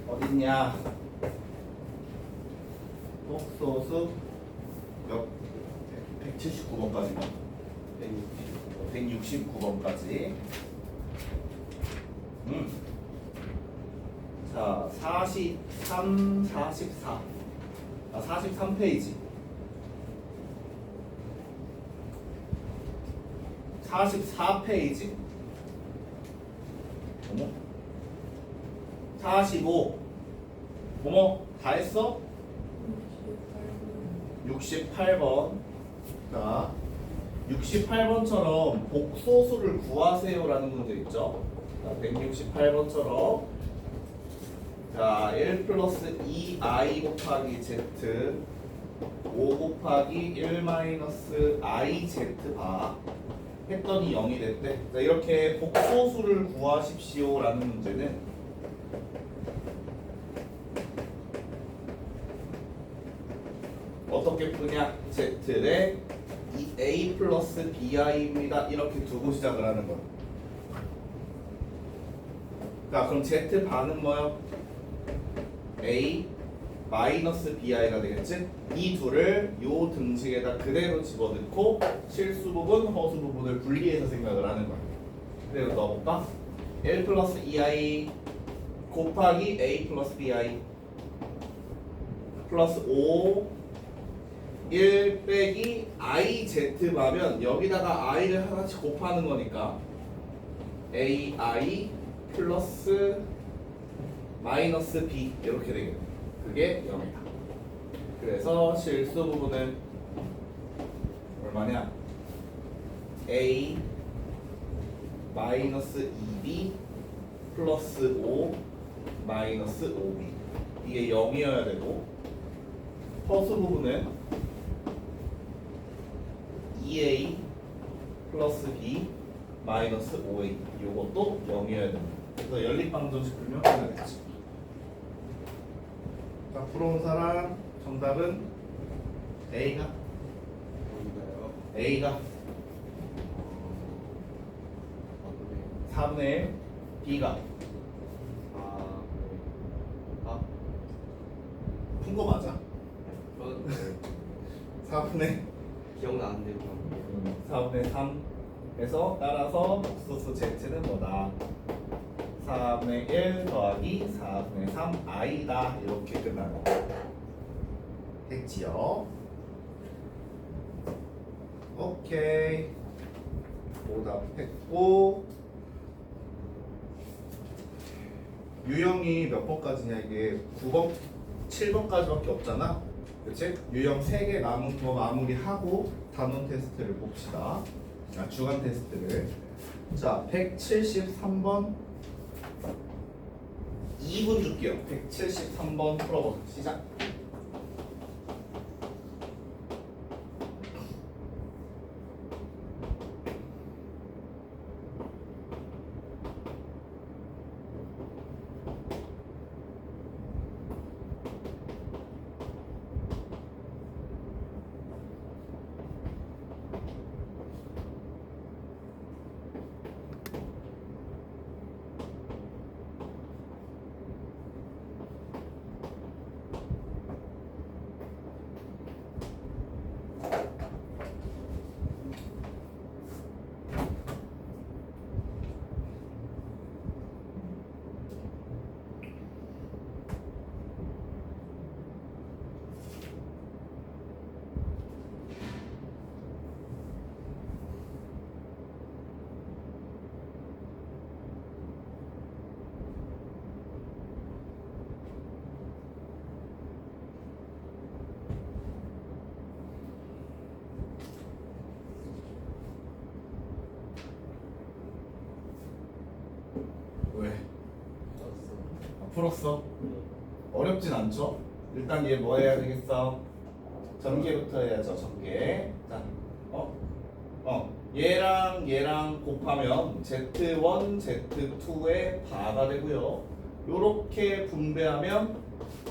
어딨냐? 복소수 몇? 179번까지가 169번까지. 자, 43, 44. 43페이지. 44페이지. 어머? 45. 어머? 다 했어? 68번. 자, 68번처럼 복소수를 구하세요라는 문제 있죠? 자, 168번처럼 자, 1 플러스 2i 곱하기 z 5 곱하기 1 마이너스 i z 바 했더니 0이 됐대. 자, 이렇게 복소수를 구하십시오라는 문제는 어떻게 푸냐? z의 a 플러스 bi입니다. 이렇게 두고 시작을 하는 거야. 자, 그럼 z 바는 뭐요? a 마이너스 bi가 되겠지? 이 둘을 요 등식에다 그대로 집어넣고 실수 부분, 허수 부분을 분리해서 생각을 하는 거야. 그대로 넣어볼까? 1 플러스 2i 곱하기 a 플러스 bi 플러스 5 1 빼기 iz 바면 여기다가 i를 하나씩 곱하는 거니까 ai 플러스 마이너스 b 이렇게 되겠네. 그게 0이다. 그래서 실수 부분은 얼마냐? a 마이너스 2b 플러스 5 마이너스 5b 이게 0이어야 되고 허수 부분은 2a 플러스 b 마이너스 5a 이것도 0이어야 됩니다. 그래서 연립방정식 풀면 끝나겠지. 자, 풀어온 사람 정답은 A가 뭔가요? A가 4분의 1 B가 푼 거 맞아? 저는 4분의 기억나는데 4분의 3에서 따라서 복소수 Z는 뭐다? 4분의 1 더하기 4분의 3 i다. 이렇게 끝나는 거 했지요. 오케이, 오답했고 유형이 몇 번까지냐? 이게 9번, 7번까지밖에 없잖아. 그치? 유형 3개 남은 거 마무리하고 단원 테스트를 봅시다. 주간 테스트를. 자, 173번 2분 줄게요. 173번 풀어보자. 시작. 왜? 풀었어? 어렵진 않죠? 일단 얘 뭐 해야 되겠어? 전개부터 해야죠. 전개. 자, 얘랑 곱하면 Z1, Z2의 바가 되고요. 요렇게 분배하면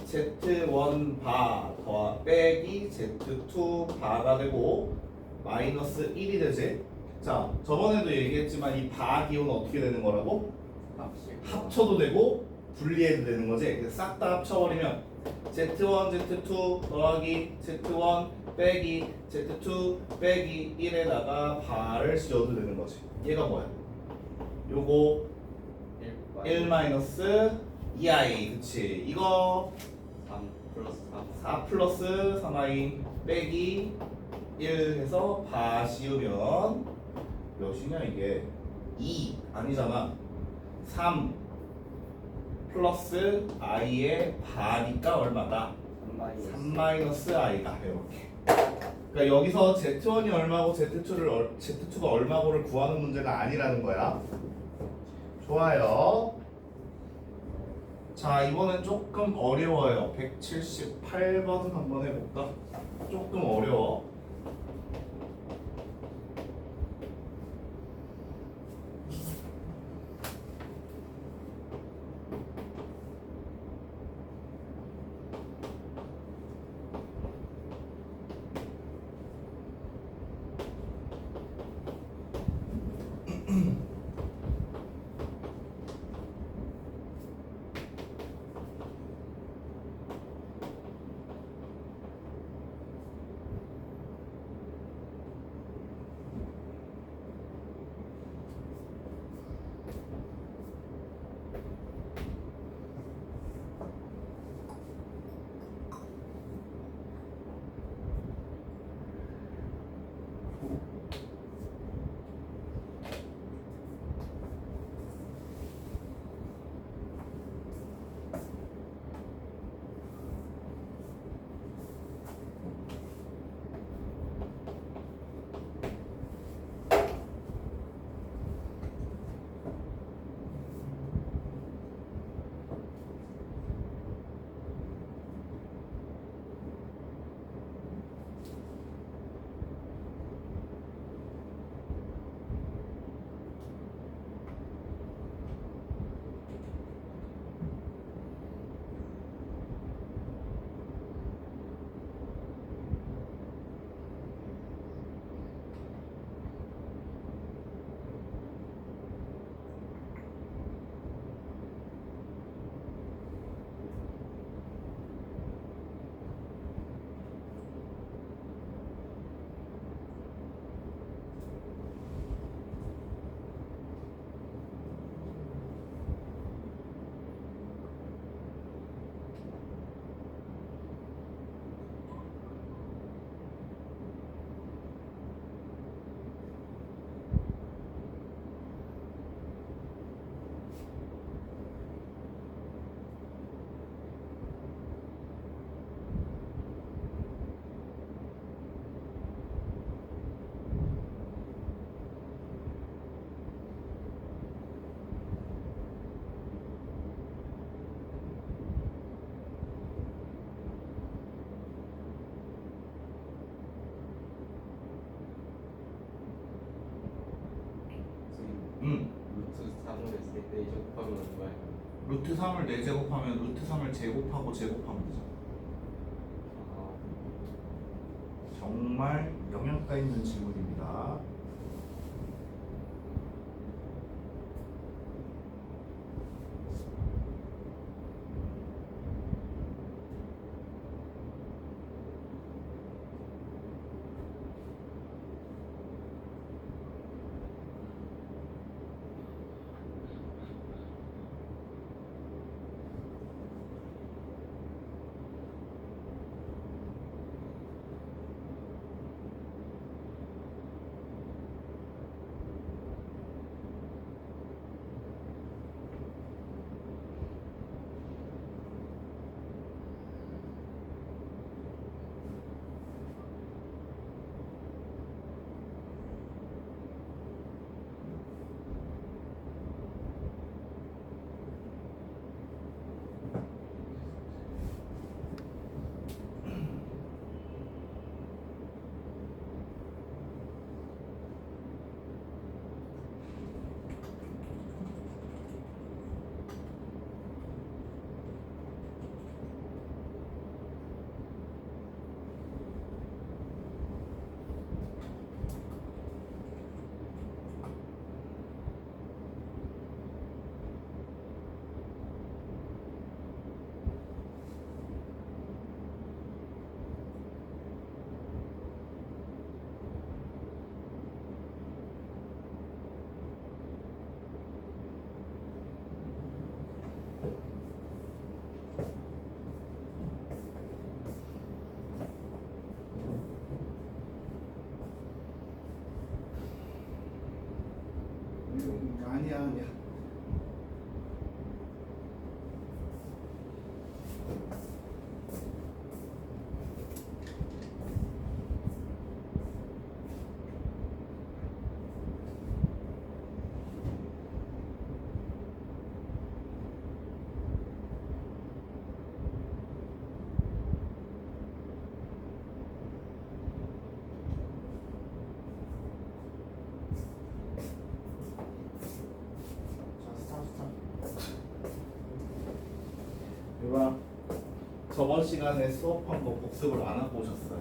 Z1 바 더하 빼기 Z2 바가 되고 마이너스 1이 되지. 자, 저번에도 얘기했지만 이 바 기호는 어떻게 되는 거라고? 합쳐도 되고 분리해도 되는 거지. 싹 다 합쳐버리면 Z1, Z2 더하기 Z1 빼기 Z2 빼기 1에다가 발을 씌워도 되는 거지. 얘가 뭐야? 요거 1 마이너스 2i. 그치. 이거 3 플러스 3 4 플러스 3i 빼기 1 해서 바 씌우면 몇이냐 이게? 2 아니잖아. 3 플러스 i의 바니까 얼마다? 3 마이너스 i가 이렇게. 그러니까 여기서 z1이 얼마고 z2가 얼마고를 구하는 문제가 아니라는 거야. 좋아요. 자, 이번엔 조금 어려워요. 178번 한번 해볼까? 조금 어려워. 루트 3을 세대 제곱하면 얼마예요? 루트 3을 4제곱하면 루트 3을 제곱하고 제곱하면 되잖아. 정말 영양가 있는 질문입니다. 아니야. 이봐, 저번 시간에 수업한 거 복습을 안 하고 오셨어요.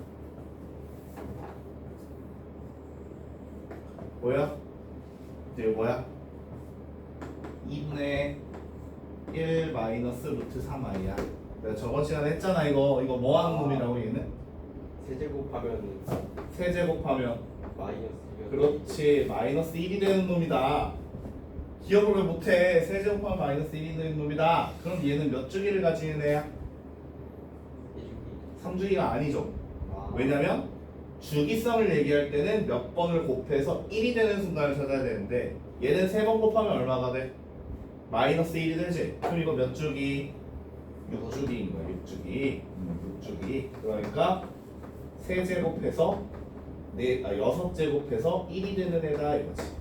뭐야? 이제 뭐야? 2분의 1 마이너스 루트 3i야. 내가 저번 시간에 했잖아. 이거 뭐 하는 놈이라고 얘는? 세제곱하면 세제곱하면 마이너스 그렇지 마이너스 1이 되는 놈이다. 기억을 왜 못해? 세제곱하면 마이너스 1이 되는 놈이다. 그럼 얘는 몇 주기를 가지는 애야? 3주기가 아니죠. 왜냐면 주기성을 얘기할 때는 몇 번을 곱해서 1이 되는 순간을 찾아야 되는데 얘는 3번 곱하면 얼마가 돼? 마이너스 1이 되지? 그럼 이거 몇 주기? 6주기인 거야. 6주기. 6주기. 그러니까 세제곱해서 6제곱해서 1이 되는 애다 이거지.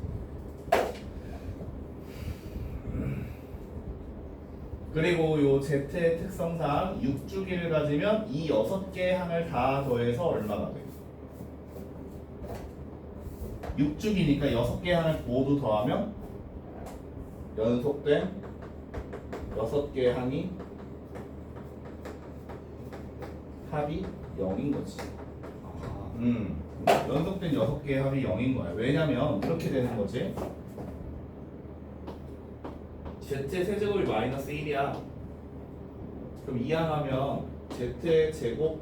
그리고 요 Z의 특성상 6주기를 가지면 이 6개의 항을 다 더해서 얼마가 돼? 6주기니까 6개의 항을 모두 더하면 연속된 6개의 항이 합이 0인 거지. 연속된 6개의 합이 0인 거야. 왜냐면 이렇게 되는 거지. Z의 세제곱이 마이너스 1이야. 그럼 이항하면 Z의 제곱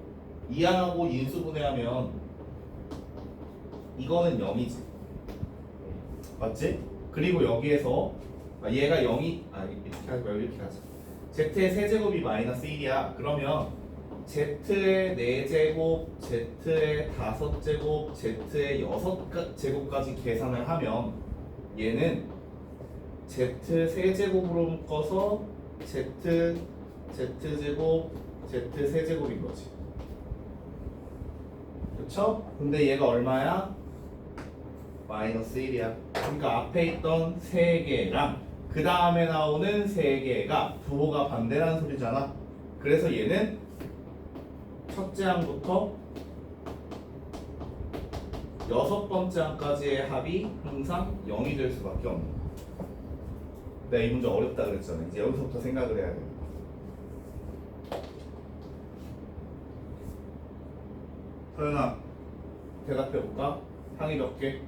이항하고 인수분해하면 이거는 0이지. 맞지? 그리고 여기에서 얘가 0이 이렇게 하지 말고 이렇게 하자. Z의 세제곱이 마이너스 1이야. 그러면 Z의 4제곱, Z의 5제곱, Z의 6제곱까지 계산을 하면 얘는 Z 세제곱으로 묶어서 Z제곱, Z 세제곱인 거지. 그쵸? 근데 얘가 얼마야? 마이너스 1이야. 그러니까 앞에 있던 3개랑 그 다음에 나오는 3개가 부호가 반대라는 소리잖아. 그래서 얘는 첫째 항부터 6번째 항까지의 합이 항상 0이 될 수밖에 없는 거야. 내가 이 문제 어렵다 그랬잖아. 이제 여기서부터 생각을 해야 돼. 서연아, 대답해볼까? 항이 몇 개?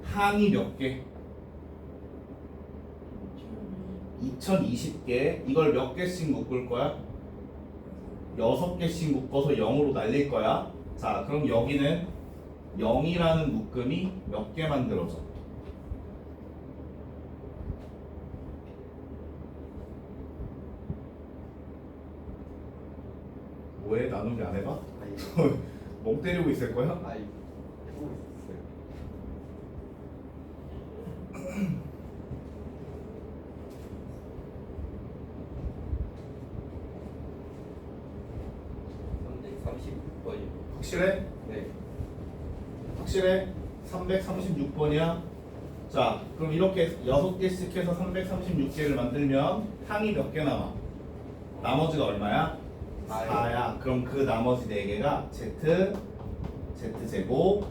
항이 몇 개? 2020개. 이걸 몇 개씩 묶을 거야? 6개씩 묶어서 0으로 날릴 거야. 자, 그럼 여기는 0이라는 묶음이 몇 개 만들어져? 뭐해? 나누기 안 해봐? 멍 때리고 있을 거야? 해보고 있었어요. 336번이요. 확실해? 네. 확실해? 336번이야? 자, 그럼 이렇게 6개씩 해서 336개를 만들면 항이 몇 개 남아? 나머지가 얼마야? 4야. 그럼 그 나머지 4개가 Z제곱,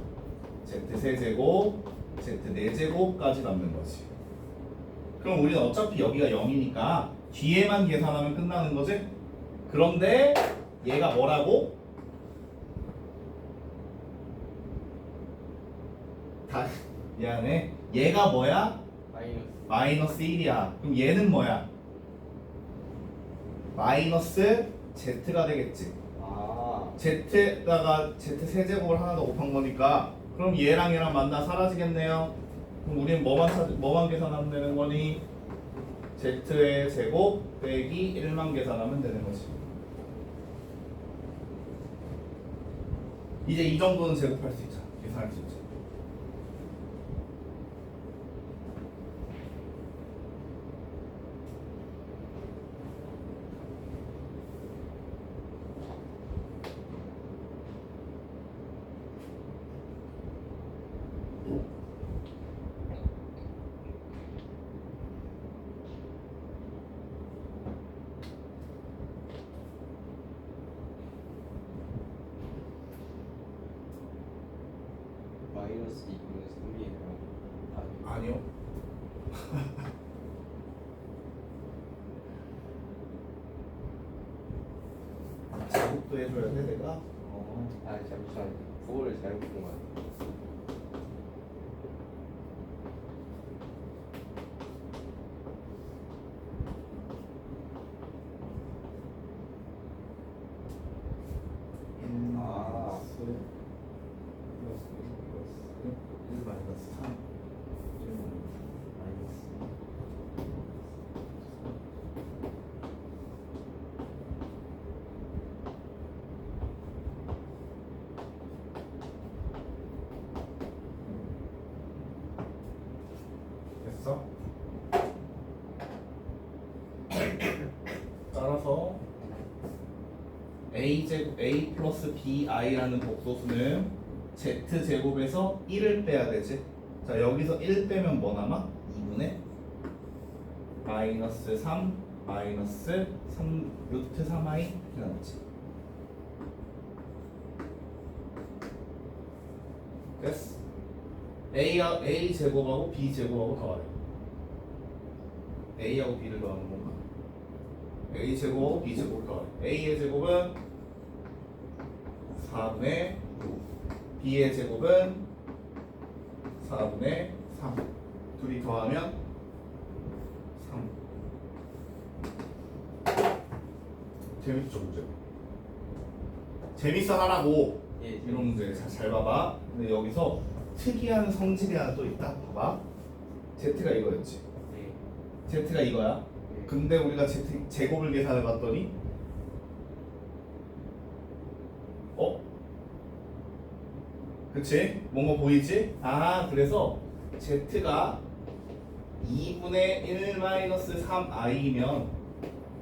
Z3제곱, Z4제곱까지 남는 거지. 그럼 우리는 어차피 여기가 0이니까 뒤에만 계산하면 끝나는 거지? 그런데 얘가 뭐라고? 미안해. 얘가 뭐야? 마이너스 1이야. 그럼 얘는 뭐야? 마이너스 Z가 되겠지. Z다가 Z 세제곱을 하나 더 곱한 거니까 그럼 얘랑 얘랑 만나 사라지겠네요. 그럼 우리는 뭐만 계산하면 되는 거니? Z의 제곱 빼기 1만 계산하면 되는 거지. 이제 이 정도는 제곱할 수 있잖아. 계산할 수 있지. 마이너스 2분의 3이에요. 아니요. 제곱도 해줘야 돼 내가. 아 잠시만. 그거를 잘못 본 거 같아. 아. 플러스 1 마이너스 3 마이너스 됐어? 따라서 A 플러스 BI라는 복소수는 Z제곱에서 1을 빼야 되지. 자, 여기서 1 빼면 뭐 남아? 2분의 마이너스 3 마이너스 3 루트 3i 이렇게 남았지. 됐어. A 제곱하고 B 제곱하고 더하래. A하고 B를 더하는 건가? A 제곱 B 제곱 더하래. A의 제곱은 4분의 6, B의 제곱은 4분의 3. 둘이 더하면 3. 재밌죠 문제? 재밌어 하라고. 예. 이런 문제 잘 봐봐. 근데 여기서 특이한 성질이 하나 또 있다. 봐봐. Z가 이거였지. 네. Z가 이거야. 네. 근데 우리가 Z 제곱을 계산해 봤더니 그치? 뭔가 보이지? 아, 그래서 Z가 2분의 1 마이너스 3i면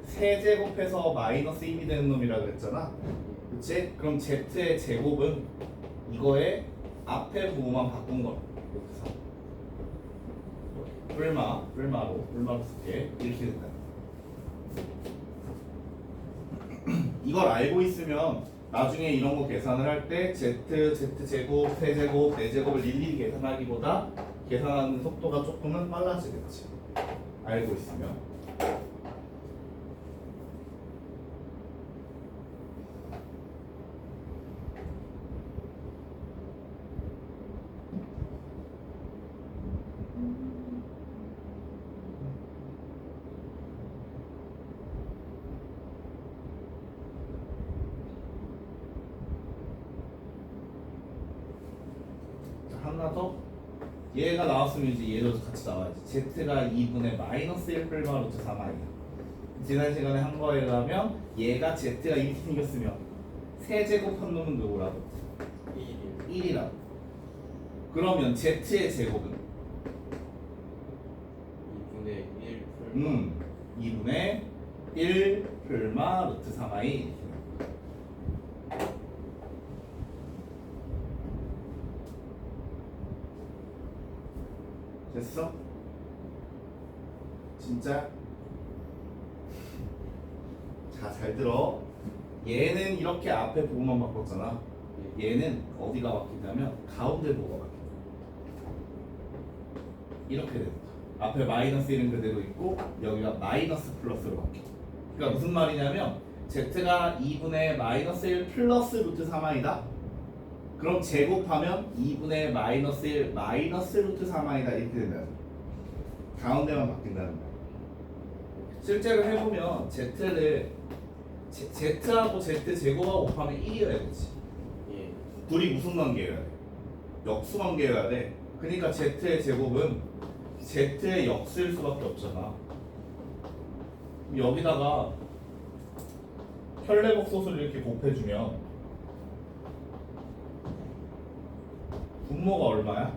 세제곱해서 마이너스 1이 되는 놈이라 그랬잖아. 그치? 그럼 Z의 제곱은 이거에 앞에 부호만 바꾼 거야. 이렇게 해서 뿔마로 쓸게. 이렇게 된다. 이걸 알고 있으면 나중에 이런 거 계산을 할 때 Z제곱, 세제곱, 네제곱을 일일이 계산하기보다 계산하는 속도가 조금은 빨라지겠지. 알고 있으면. 하나 더. 얘가 나왔으면 이제 얘도 같이 나와야지. Z가 2분의 마이너스 1 플마 루트 3i야. 지난 시간에 한 거에 의하면 얘가 Z가 이렇게 생겼으면 세제곱한 놈은 누구라고? 1이라고. 그러면 Z의 제곱은 2분의 1 2분의 1 플마 루트 3i. 됐어? 진짜? 자, 잘 들어. 얘는 이렇게 앞에 부호만 바꿨잖아. 얘는 어디가 바뀌냐면 가운데 부호가 바뀌어. 이렇게 되는 거야. 앞에 마이너스 1은 그대로 있고 여기가 마이너스 플러스로 바뀌어. 그러니까 무슨 말이냐면 Z가 2분의 마이너스 1 플러스 루트 3i다. 그럼 제곱하면 2분의 마이너스 1 마이너스 루트 3i다 이렇게 된다는 거야. 가운데만 바뀐다는 거야. 실제로 해보면 Z하고 Z 제곱하고 곱하면 1이어야 되지. 예. 둘이 무슨 관계여야 돼? 역수 관계여야 돼. 그러니까 Z의 제곱은 Z의 역수일 수밖에 없잖아. 여기다가 혈내복소수를 이렇게 곱해주면 분모가 얼마야?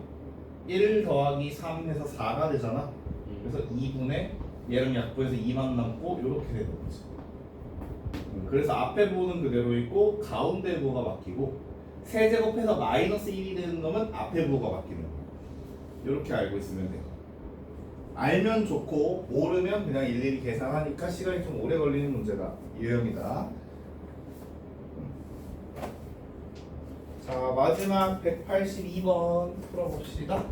1 더하기 3 해서 4가 되잖아. 그래서 2분의 얘랑 약분해서 2만 남고 이렇게 되는 거지. 그래서 앞에 부호는 그대로 있고 가운데 부호가 바뀌고 세제곱해서 마이너스 1이 되는 놈은 앞에 부호가 바뀌는 거야. 이렇게 알고 있으면 돼요. 알면 좋고 모르면 그냥 일일이 계산하니까 시간이 좀 오래 걸리는 문제다. 유형이다. 자, 마지막 182번 풀어봅시다.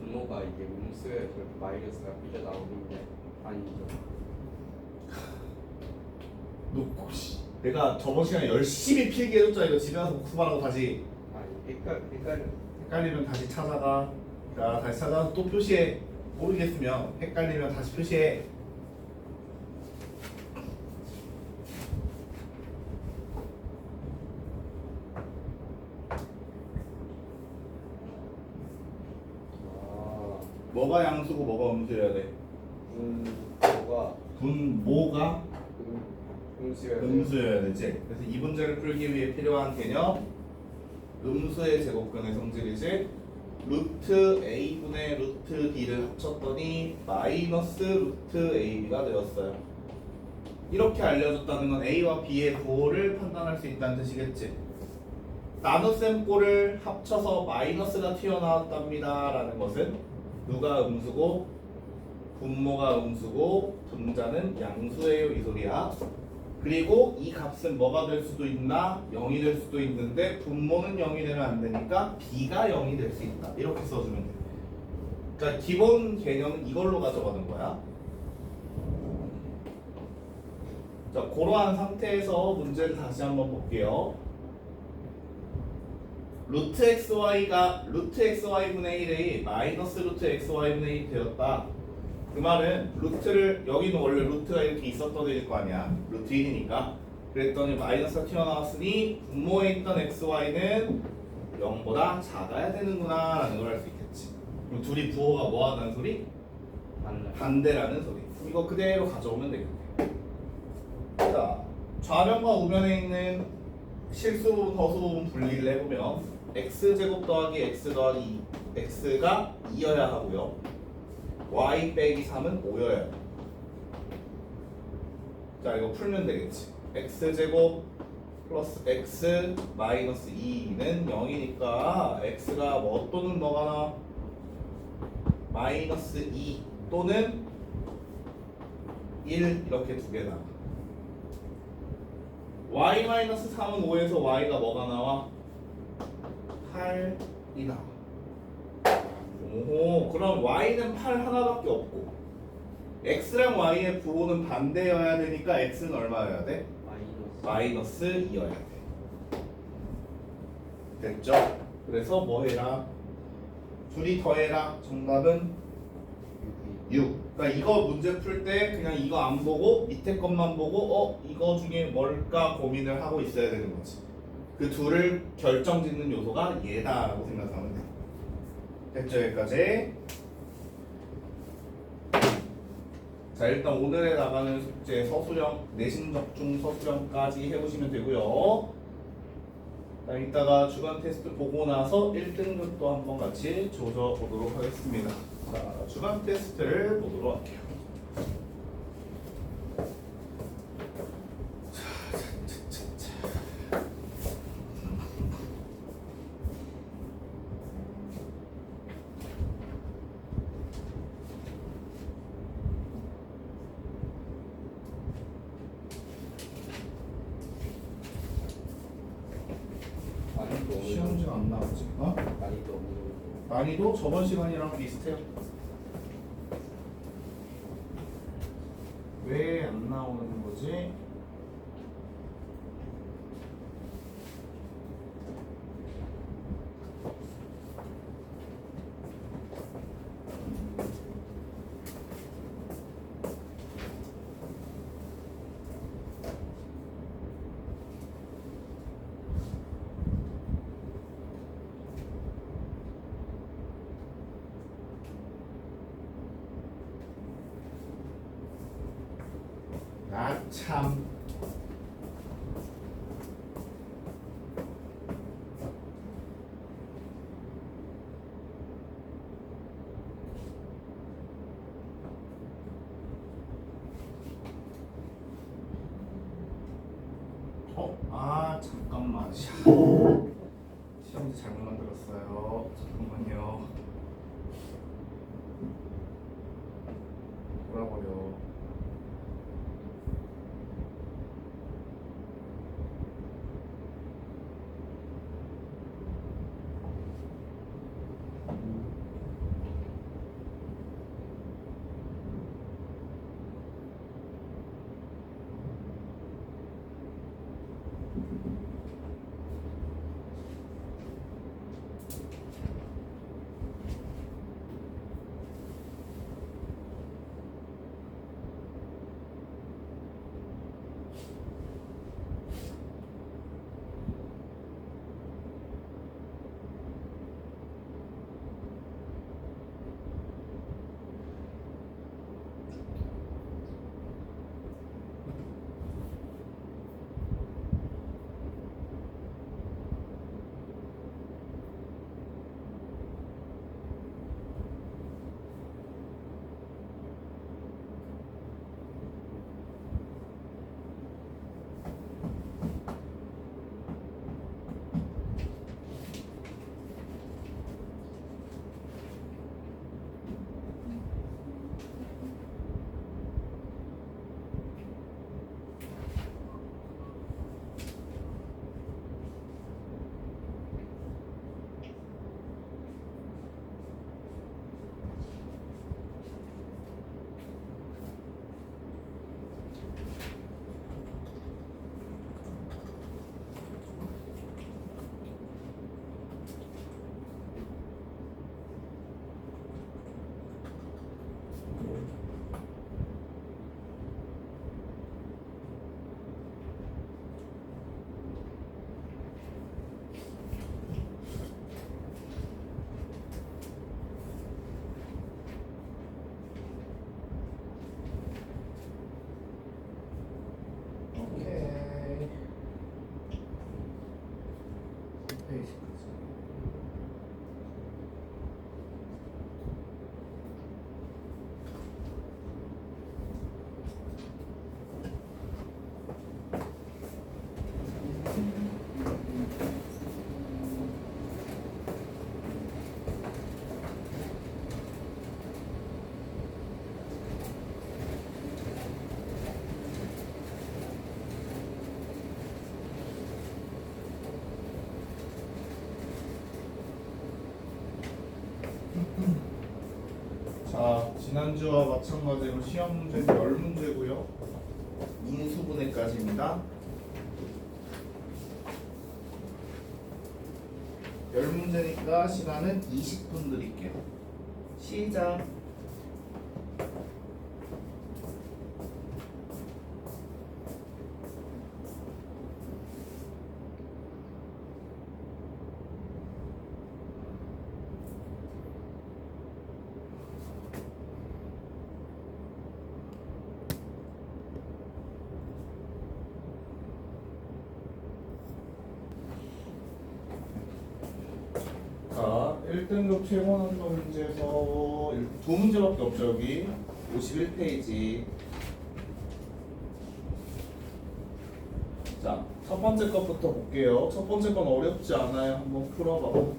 분모가 이게 음수에 저렇게 마이너스가 삐져 나오는 게 아니죠. 놓고 내가 저번 시간에 열심히 필기해줬잖아. 이거 집에 가서 복습하라고 다시 아니 헷갈리면 다시 찾아가. 자, 다시 찾아서 또 표시해. 모르겠으면 헷갈리면 다시 표시해. 뭐가 양수고 뭐가 음수여야 돼? 분모가 분모가 음수여야 돼요. 음수여야 되지. 그래서 이 문제를 풀기 위해 필요한 개념 음수의 제곱근의 성질이지. 루트 a분의 루트 b를 합쳤더니 마이너스 루트 ab가 되었어요. 이렇게 알려줬다는 건 a와 b의 부호를 판단할 수 있다는 뜻이겠지. 나눗셈 꼴을 합쳐서 마이너스가 튀어나왔답니다 라는 것은 누가 음수고 분모가 음수고 분자는 양수예요, 이 소리야. 그리고 이 값은 뭐가 될 수도 있나? 0이 될 수도 있는데 분모는 0이 되면 안 되니까 b가 0이 될 수 있다. 이렇게 써주면 돼. 그러니까 기본 개념은 이걸로 가져가는 거야. 자, 그러한 상태에서 문제를 다시 한번 볼게요. 루트 xy가 루트 xy분의 1이 마이너스 루트 xy분의 1이 되었다. 그 말은 루트를 여기는 원래 루트가 이렇게 있었던 애일 거 아니야. 루트 1이니까. 그랬더니 마이너스가 튀어나왔으니 분모에 있던 xy는 0보다 작아야 되는구나 라는 걸 알 수 있겠지. 그럼 둘이 부호가 뭐 하다는 소리? 반대라는 소리. 이거 그대로 가져오면 되겠네. 자, 좌변과 우변에 있는 실수 부분, 허수 부분 분리를 해보면 x제곱 더하기 x 더하기 x가 2여야 하고요. y 빼기 3은 5여야 돼. 자, 이거 풀면 되겠지. x제곱 플러스 x 마이너스 2는 0이니까 x가 뭐 또는 뭐가 나와? 마이너스 2 또는 1 이렇게 두 개 나와. y 마이너스 3은 5에서 y가 뭐가 나와? 8이 나와. 오호, 그럼 y는 8 하나밖에 없고 x랑 y의 부호는 반대여야 되니까 x는 얼마여야 돼? 마이너스 2여야 돼. 됐죠? 그래서 뭐 해라? 둘이 더해라. 정답은 6. 그러니까 이거 문제 풀 때 그냥 이거 안 보고 밑에 것만 보고 이거 중에 뭘까 고민을 하고 있어야 되는 거지. 그 둘을 결정짓는 요소가 얘다라고 생각하면 돼. 됐죠? 여기까지. 자, 일단 오늘에 나가는 숙제 서술형, 내신 적중 서술형까지 해보시면 되고요. 이따가 주간 테스트 보고 나서 1등급도 한번 같이 조져보도록 하겠습니다. 자, 주간 테스트를 보도록 할게요. 안 나오지? 어? 난이도 없는 거. 난이도 저번 시간이랑 비슷해요. 왜 안 나오는 거지? 아 참. 잠깐만. 시험지 잘못 만들었어요. 잠깐만요. 돌아버려. 자, 지난주와 마찬가지로 시험 문제는 10문제고요. 인수분해까지입니다. 10문제니까 시간은 20분 드릴게요. 시작. 자, 1등급 최고 난도 문제에서 두 문제밖에 없죠. 여기 51페이지. 자, 첫 번째 것부터 볼게요. 첫 번째 건 어렵지 않아요. 한번 풀어봐.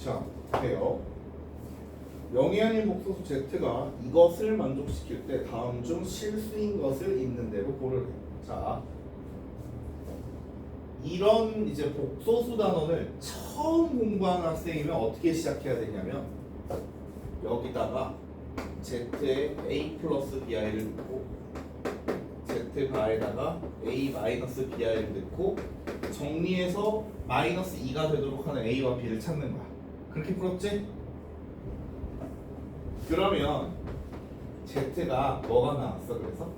자, 돼요. 영이 아닌 복소수 Z가 이것을 만족시킬 때 다음 중 실수인 것을 있는 대로 고르래. 자, 이런 이제 복소수 단원을 처음 공부하는 학생이면 어떻게 시작해야 되냐면 여기다가 Z에 A 플러스 BI를 넣고 Z 바에다가 A 마이너스 BI를 넣고 정리해서 마이너스 2가 되도록 하는 A와 B를 찾는 거야. 그렇게 풀었지? 그러면 Z가 뭐가 나왔어? 그래서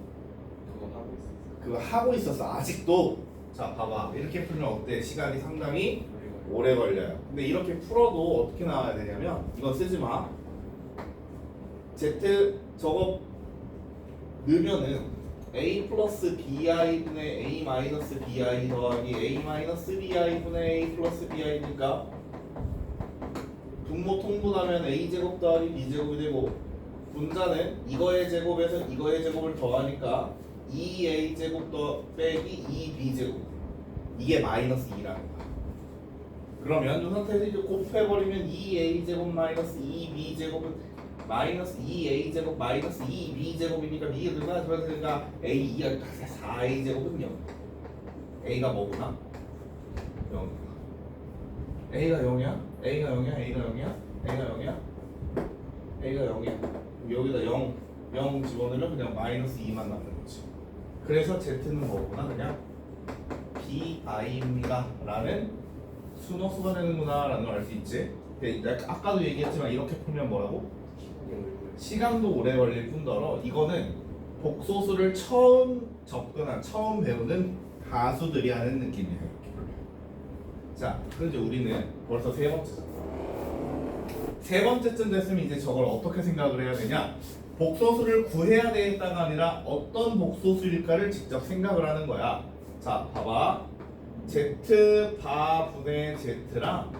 그거 하고 있었어. 그거 하고 있었어. 아직도. 자, 봐봐. 이렇게 풀면 어때? 시간이 상당히 오래 걸려요. 근데 이렇게 풀어도 어떻게 나와야 되냐면 이건 쓰지 마. Z 저거 넣으면은 A 플러스 BI 분의 A 마이너스 BI 더하기 A 마이너스 BI 분의 A 플러스 BI니까 분모 통분하면 A 제곱 더하기 B 제곱이 되고 분자는 이거의 제곱에서 이거의 제곱을 더하니까 2A 제곱 더 빼기 2B 제곱 이게 마이너스 2라는 거야. 그러면 이 상태에서 이제 곱해버리면 2A 제곱 마이너스 2B 제곱은 마이너스 2A 제곱 마이너스 2B 제곱이니까 B가 얼마나 들어가니까 A 2가 4A 제곱은 0. A가 뭐구나? 0. A가 0이야? A가 0이야? A가 0이야? A가 0이야? A가 0이야. 여기다 0 집어넣으면 그냥 마이너스 2만 남는 거지. 그래서 Z는 뭐구나? 그냥 BI입니다 라는 순호수가 되는구나 라는 걸 알 수 있지. 근데 아까도 얘기했지만 이렇게 풀면 뭐라고? 시간도 오래 걸릴 뿐더러 이거는 복소수를 처음 접근한 처음 배우는 가수들이 하는 느낌이에요. 이렇게 풀면. 자, 그럼 이제 우리는 벌써 세 번째잖아. 세 번째쯤 됐으면 이제 저걸 어떻게 생각을 해야 되냐? 복소수를 구해야 되겠다가 아니라 어떤 복소수일까를 직접 생각을 하는 거야. 자, 봐봐. Z 바 분의 Z랑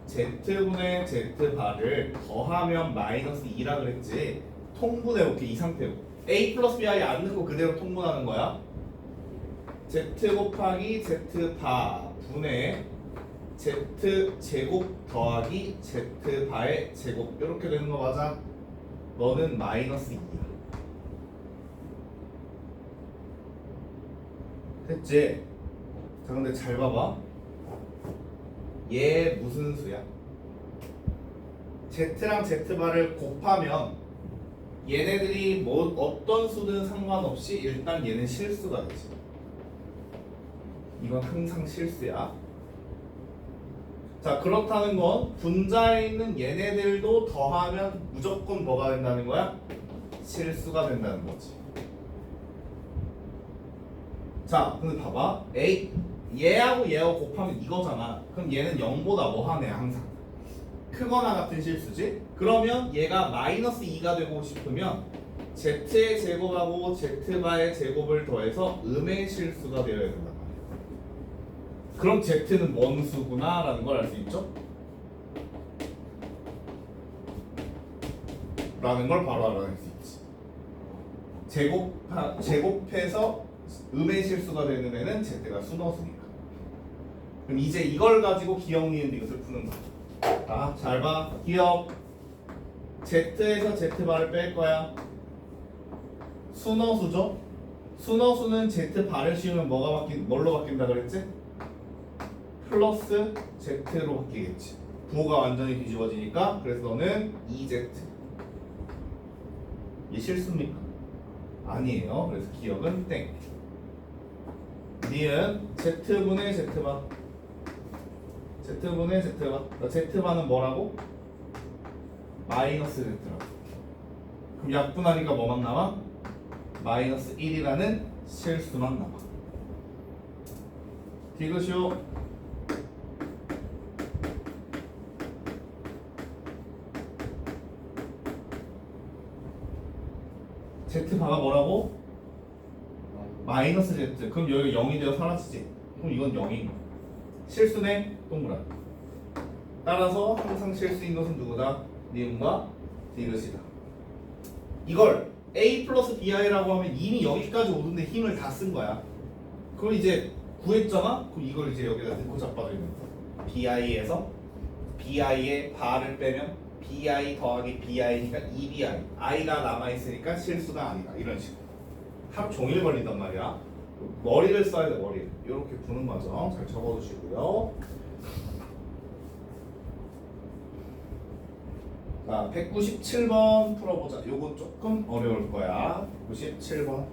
Z 분의 Z 바를 더하면 마이너스 2라 그랬지. 통분해볼게. 이 상태로 A 플러스 BI 안 넣고 그대로 통분하는 거야. Z 곱하기 Z 바 분의 Z 제곱 더하기 Z 바의 제곱 이렇게 되는 거 맞아? 너는 마이너스 2야. 됐지? 자, 근데 잘 봐봐. 얘 무슨 수야? Z랑 Z바를 곱하면 얘네들이 뭐 어떤 수든 상관없이 일단 얘는 실수가 되지. 이건 항상 실수야. 자, 그렇다는 건 분자에 있는 얘네들도 더하면 무조건 뭐가 된다는 거야? 실수가 된다는 거지. 자, 근데 봐봐. 얘하고 얘하고 곱하면 이거잖아. 그럼 얘는 0보다 뭐하네 항상. 크거나 같은 실수지? 그러면 얘가 마이너스 2가 되고 싶으면 Z의 제곱하고 Z바의 제곱을 더해서 음의 실수가 되어야 된단 말이야. 그럼 Z는 뭔 수구나 라는 걸 알 수 있죠? 라는 걸 바로 알아낼 수 있지. 제곱해서 음의 실수가 되는 애는 Z가 순허수니까. 그럼 이제 이걸 가지고 기억 니은 이것을 푸는 거야. 자, 잘 봐. 기억. Z에서 Z바를 뺄 거야. 순허수죠? 순허수는 Z바를 씌우면 뭘로 바뀐다 그랬지? 플러스 Z로 바뀌겠지. 부호가 완전히 뒤집어지니까. 그래서 너는 2Z. 이게 실수입니까? 아니에요. 그래서 기억은 땡. 니은 Z분의 Z바. Z분의 Z바. Z바는 뭐라고? 마이너스 Z라고. 그럼 약분하니까 뭐만 남아? 마이너스 1이라는 실수만 남아. 디귿이요. Z바가 뭐라고? 마이너스 Z. 그럼 여기 0이 되어 사라지지. 그럼 이건 0인 거야. 실수네? 동그라. 따라서 항상 실수인 것은 누구다? 니은과 디귿이다. 이걸 A 플러스 BI라고 하면 이미 여기까지 오는데 힘을 다 쓴 거야. 그럼 이제 구했잖아? 그럼 이걸 이제 여기다 넣고 자빠져 있는 거야. BI에서 bi의 바를 빼면 bi 더하기 bi니까 2bi i가 남아있으니까 실수가 아니다 이런 식으로 하루 종일 걸린단 말이야. 머리를 써야 돼 머리를 이렇게 푸는 과정 잘 적어두시고요. 자 197번 풀어보자. 요거 조금 어려울 거야. 197번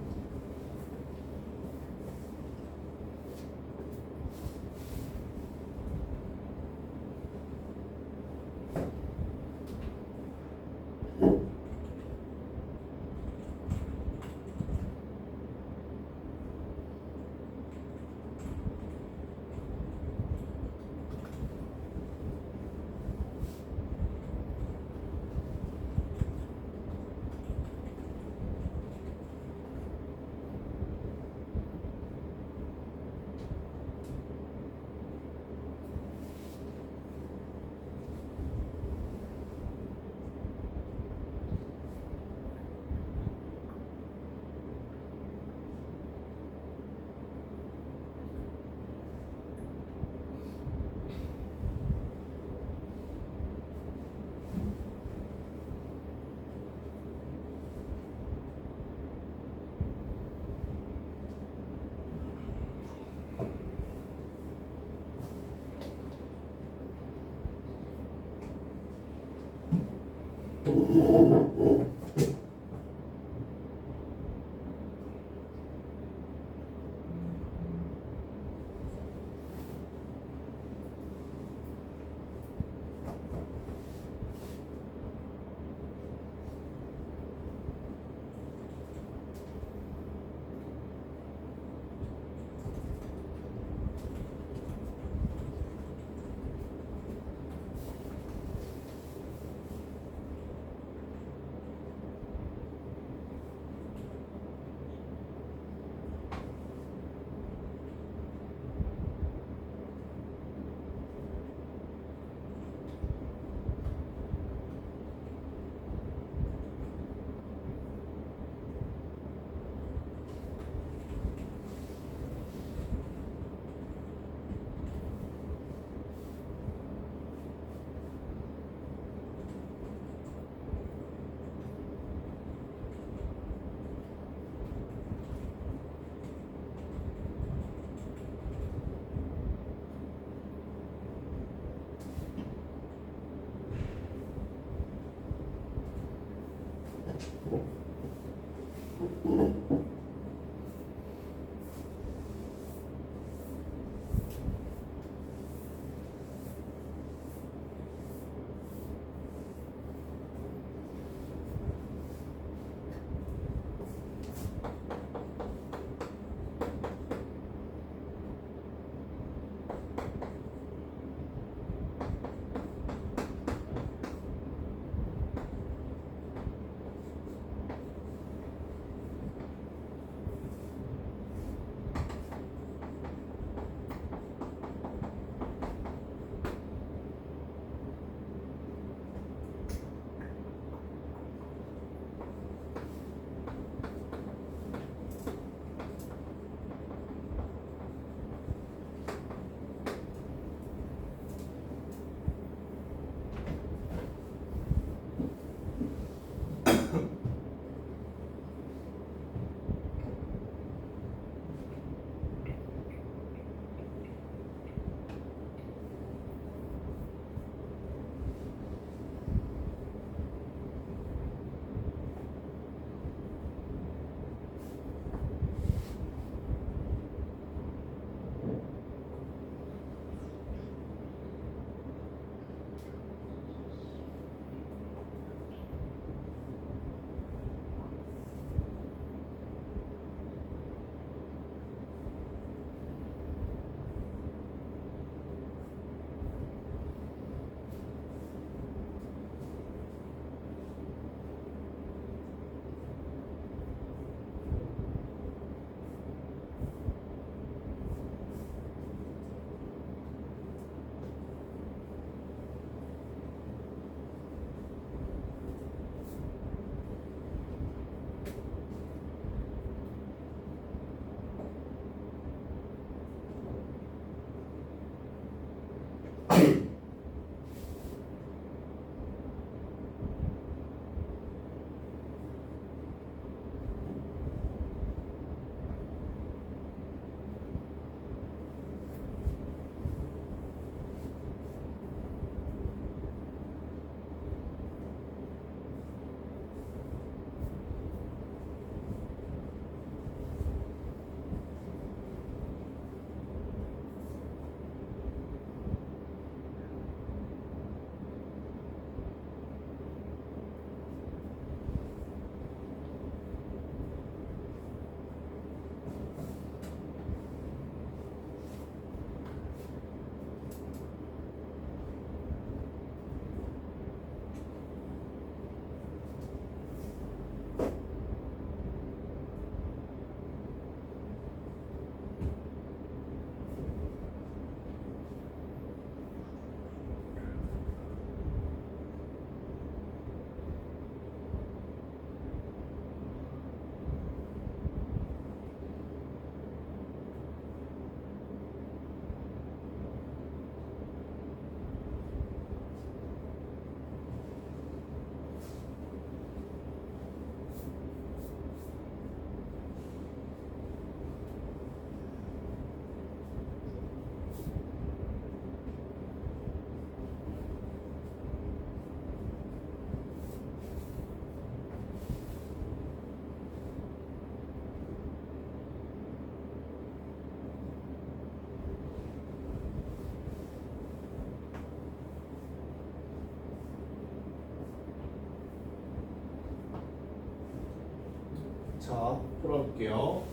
자, 풀어볼게요.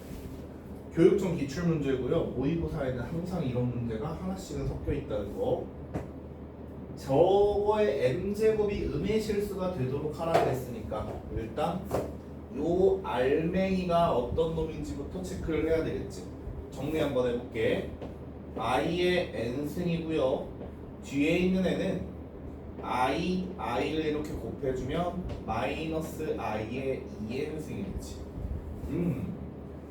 교육청 기출문제고요. 모의고사에는 항상 이런 문제가 하나씩은 섞여 있다는 거. 저거의 m제곱이 음의 실수가 되도록 하라 그랬으니까 일단 요 알맹이가 어떤 놈인지부터 체크를 해야 되겠지. 정리 한번 해볼게. i의 n승이고요. 뒤에 있는 애는 i를 이렇게 곱해주면 마이너스 i의 2n승이겠지.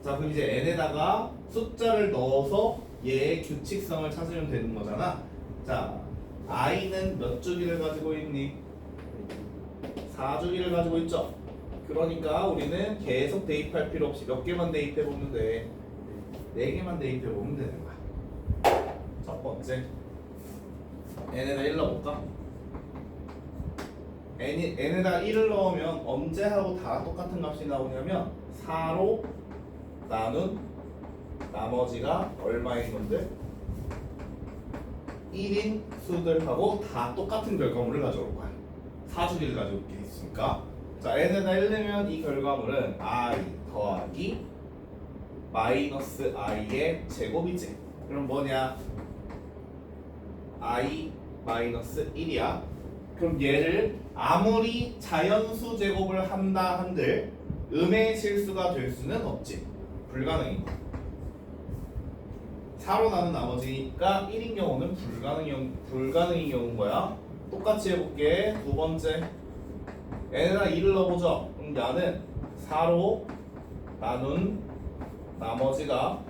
자, 그럼 이제 n에다가 숫자를 넣어서 얘의 규칙성을 찾으면 되는 거잖아. 자, i는 몇 주기를 가지고 있니? 4주기를 가지고 있죠. 그러니까 우리는 계속 대입할 필요 없이 몇 개만 대입해 보면 돼. 4개만 대입해 보면 되는 거야. 첫 번째, n에다 1 넣어볼까? n에다 1을 넣으면 언제 하고 다 똑같은 값이 나오냐면 4로 나눈 나머지가 얼마인 건데 1인 수들하고 다 똑같은 결과물을 가져올 거야. 4주기를 가져올 게 있으니까. 자, n에다 1 넣으면 이 결과물은 i 더하기 마이너스 i의 제곱이지. 그럼 뭐냐? i 마이너스 1이야. 그럼 얘를 아무리 자연수 제곱을 한다 한들 음의 실수가 될 수는 없지. 불가능인 거야. 4로 나눈 나머지니까 1인 경우는 불가능인 경우인 거야. 똑같이 해볼게. 두 번째, n에다 2를 넣어보죠. 그럼 야는 4로 나눈 나머지가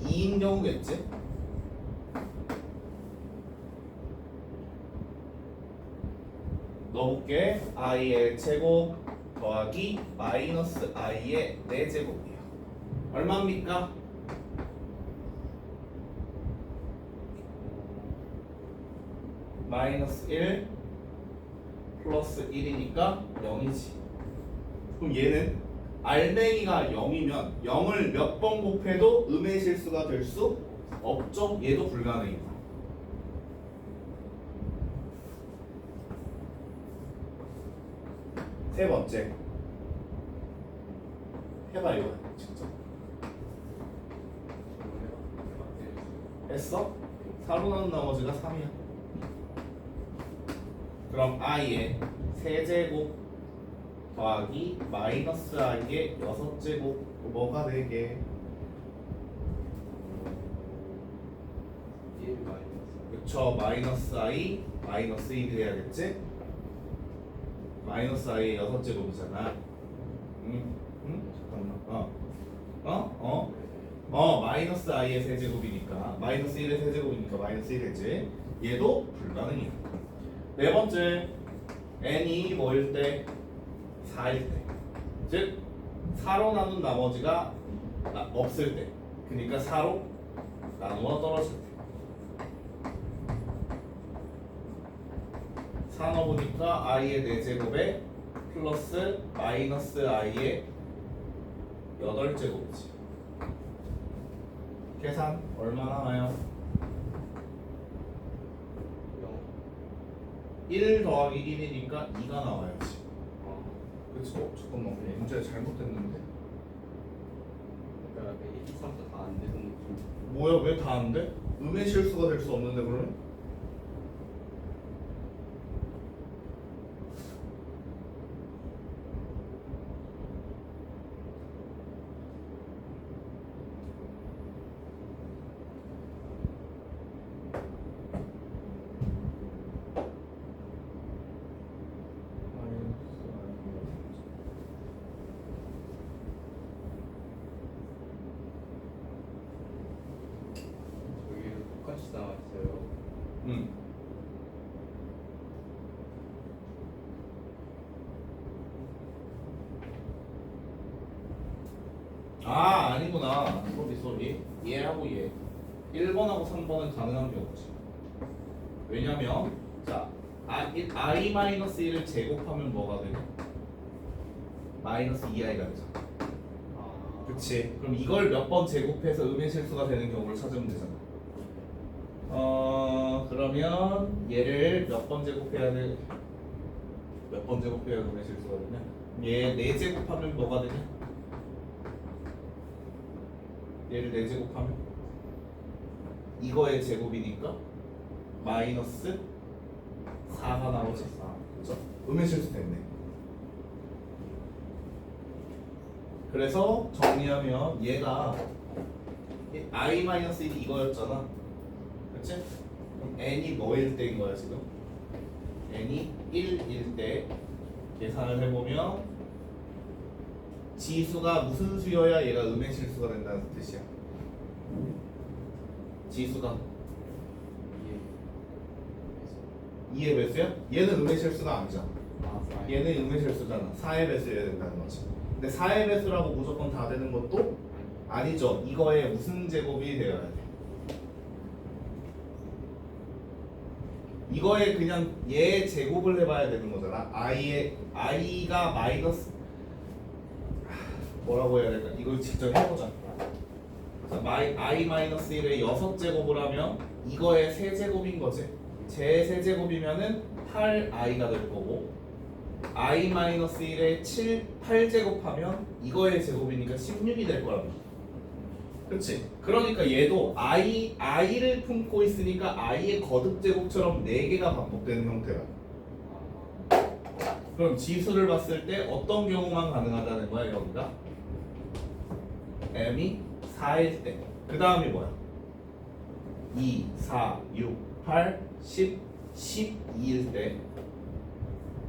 2인 경우겠지. 넣어볼게. i의 제곱 더하기 마이너스 i의 4제곱이에요. 얼마입니까? 마이너스 1 플러스 1이니까 0이지. 그럼 얘는 알맹이가 0이면 0을 몇 번 곱해도 음의 실수가 될 수 없죠. 얘도 불가능이고. 세 번째, 해봐 이거 직접. 했어? 4로 나눈 나머지가 3이야. 그럼 i의 세제곱 더하기 마이너스 i의 6제곱 뭐가 되게? 1 마이너스. 그쵸, 마이너스 i 마이너스 1이 돼야겠지? 마이너스 i의 6제곱이잖아. 잠깐만. 마이너스 i의 세제곱이니까 마이너스 1의 세제곱이니까 마이너스 1이지. 얘도 불가능이야. 네 번째, n이 뭐일 때? 4일 때. 즉 4로 나눈 나머지가 없을 때. 그러니까 4로 나누어 떨어질 때. 4 넣어보니까 i의 4제곱에 플러스 마이너스 i의 8제곱이지. 계산 얼마 나와요? 1 더하기 1이니까 2가 나와야지. 그치? 잠깐만, 문제 잘못됐는데. 그러니까 1, 2, 3, 4 다 안 되는 느낌. 뭐야, 왜 다 안 돼? 음의 실수가 될 수 없는데 그러면? 여기 똑같이 나와 있어요. 아니구나. 소리. 얘하고 얘. 1번하고 3번은 가능한 게 없지. 왜냐면 자, i-1을 제곱하면 뭐가 되냐? 마이너스 2i가 되잖아. 그치? 그럼 이걸 몇 번 제곱해서 음의 실수가 되는 경우를 찾으면 되잖아. 그러면 얘를 몇 번 제곱해야 돼? 몇 번 제곱해야 음의 실수가 되냐? 얘 4제곱하면 뭐가 되냐? 얘를 4제곱하면 이거의 제곱이니까 마이너스 4가 나오지. 그죠? 음의 실수 됐네. 그래서 정리하면 얘가 i-1이 이거였잖아. 그치? 그럼 n이 뭐일 때인 거야 지금? n이 1일 때 계산을 해보면 지수가 무슨 수여야 얘가 음의 실수가 된다는 뜻이야. 지수가 2의 배수야? 얘는 음의 실수가 아니잖아. 얘는 음의 실수잖아. 4의 배수여야 된다는 거지. 근데 4의 배수라고 무조건 다 되는 것도 아니죠. 이거의 무슨 제곱이 되어야 돼? 이거에 그냥 얘 제곱을 해봐야 되는 거잖아. i가 마이너스 뭐라고 해야 될까? 이걸 직접 해보자. i-1의 6제곱을 하면 이거의 세제곱인 거지. 제 세제곱이면은 8i가 될 거고 i-1의 8제곱하면 이거의 제곱이니까 16이 될 거란 말이야. 그치? 그러니까 얘도 i를 품고 있으니까 i의 거듭 제곱처럼 4개가 반복되는 형태야. 그럼 지수를 봤을 때 어떤 경우만 가능하다는 거야 여기가? m이 4일 때. 그 다음이 뭐야? 2, 4, 6, 8, 10, 12일 때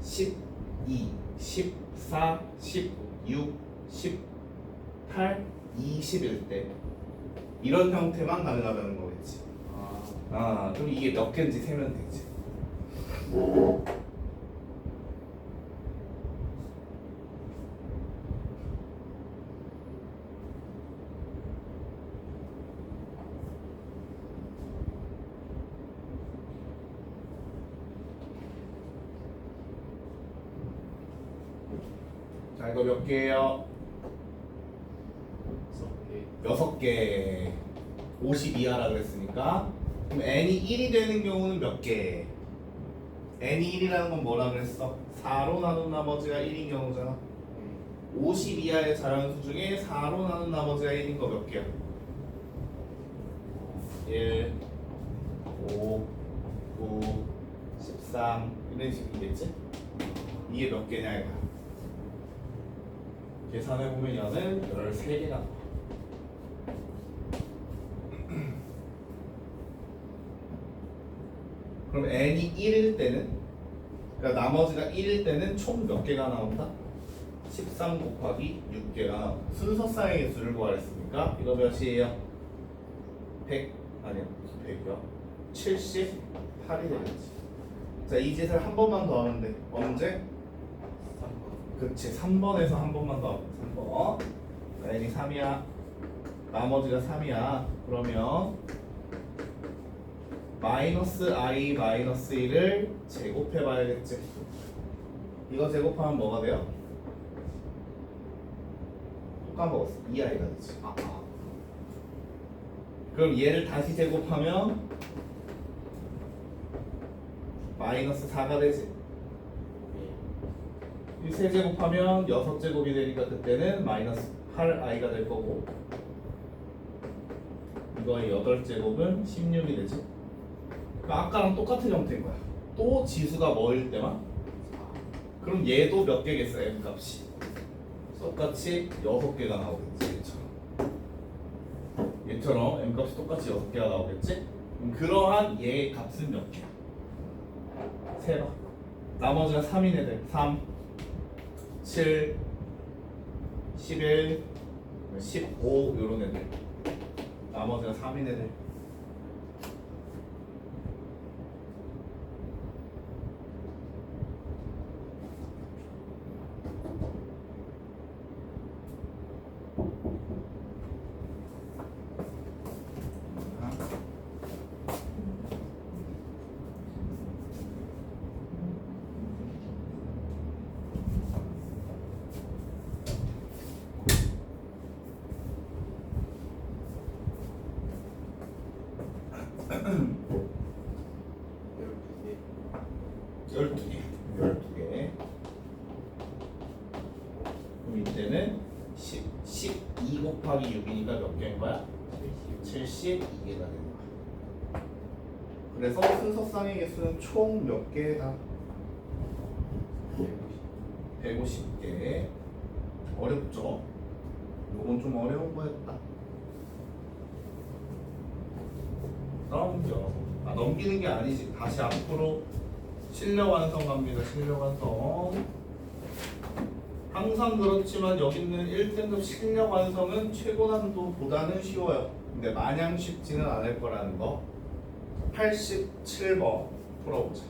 12, 14, 16, 18, 20일 때 이런 형태만 가능하다는 거겠지. 그럼 이게 몇 개인지 세면 되지. 자, 이거 몇 개예요? 6개. 50 이하라 그랬으니까. 그럼 n이 1이 되는 경우는 몇 개? n이 1이라는 건 뭐라 그랬어? 4로 나눈 나머지가 1인 경우잖아. 50 이하의 자연수 중에 4로 나눈 나머지가 1인 거 몇 개야? 1, 5, 9, 13 이런 식이겠지? 이게 몇 개냐 이거야. 계산해보면 얘는 13개가 나와. 그럼 n이 1일 때는, 그러니까 나머지가 1일 때는 총 몇 개가 나온다? 13 곱하기 6개가 나온다. 순서상의 수를 구하랬으니까 이거 몇이에요? 100, 아니야 무슨 100이야? 78이 되겠지. 자, 이 짓을 한 번만 더 하면 돼. 언제? 그치, 3번에서 한 번만 더 하면 돼. 3번. n이 3이야. 나머지가 3이야. 그러면 마이너스 i 마이너스 1을 제곱해 봐야겠지. 이거 제곱하면 뭐가 돼요? 또 까먹었어. 2i가 되지. 그럼 얘를 다시 제곱하면 마이너스 4가 되지. 이 세 제곱하면 6제곱이 되니까 그때는 마이너스 8i가 될 거고, 이거의 8제곱은 16이 되지. 그러니까 아까랑 똑같은 형태인 거야. 또 지수가 뭐일 때만? 그럼 얘도 몇 개겠어? m 값이 똑같이 6개가 나오겠지. 얘처럼 m 값이 똑같이 6개가 나오겠지. 그럼 그러한 얘의 값은 몇 개야? 세봐. 나머지가 3인 애들. 3, 7, 11, 15 요런 애들. 나머지가 3인 애들. 열두 개. 그럼 이때는 12 곱하기 6이니까 몇 몇 개인 거야? 72개가 되는 거야. 그래서 순서쌍의 개수는 총 몇 개다? 150개. 어렵죠? 요건 좀 어려운 거였다. 넘겨. 넘기는 게 아니지. 다시 앞으로 실력 완성 갑니다. 실력 완성. 항상 그렇지만 여기 있는 1등급 실력 완성은 최고 난도보다는 쉬워요. 근데 마냥 쉽지는 않을 거라는 거. 87번 풀어보자.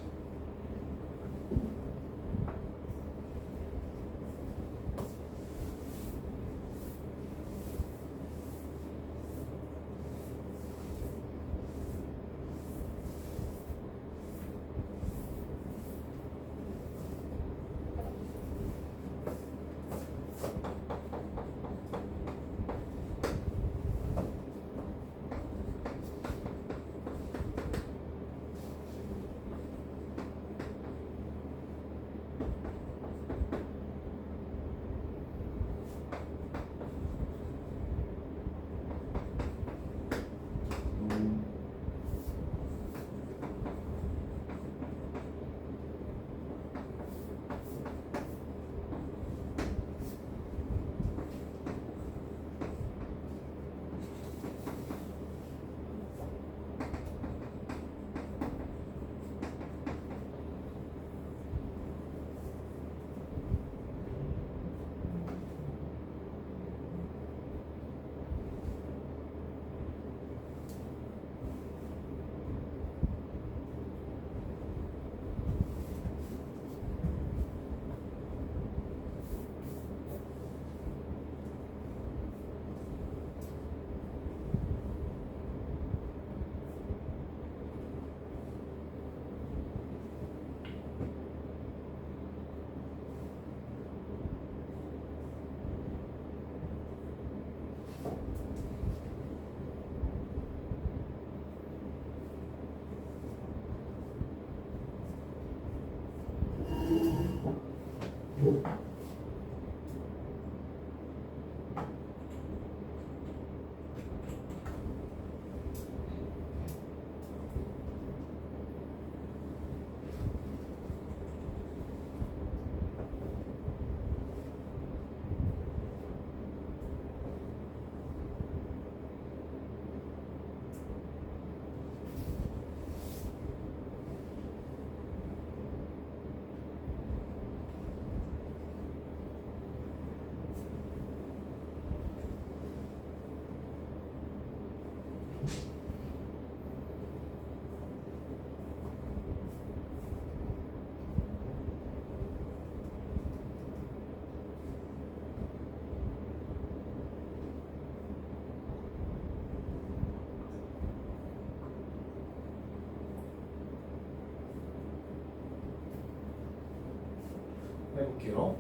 해볼게요.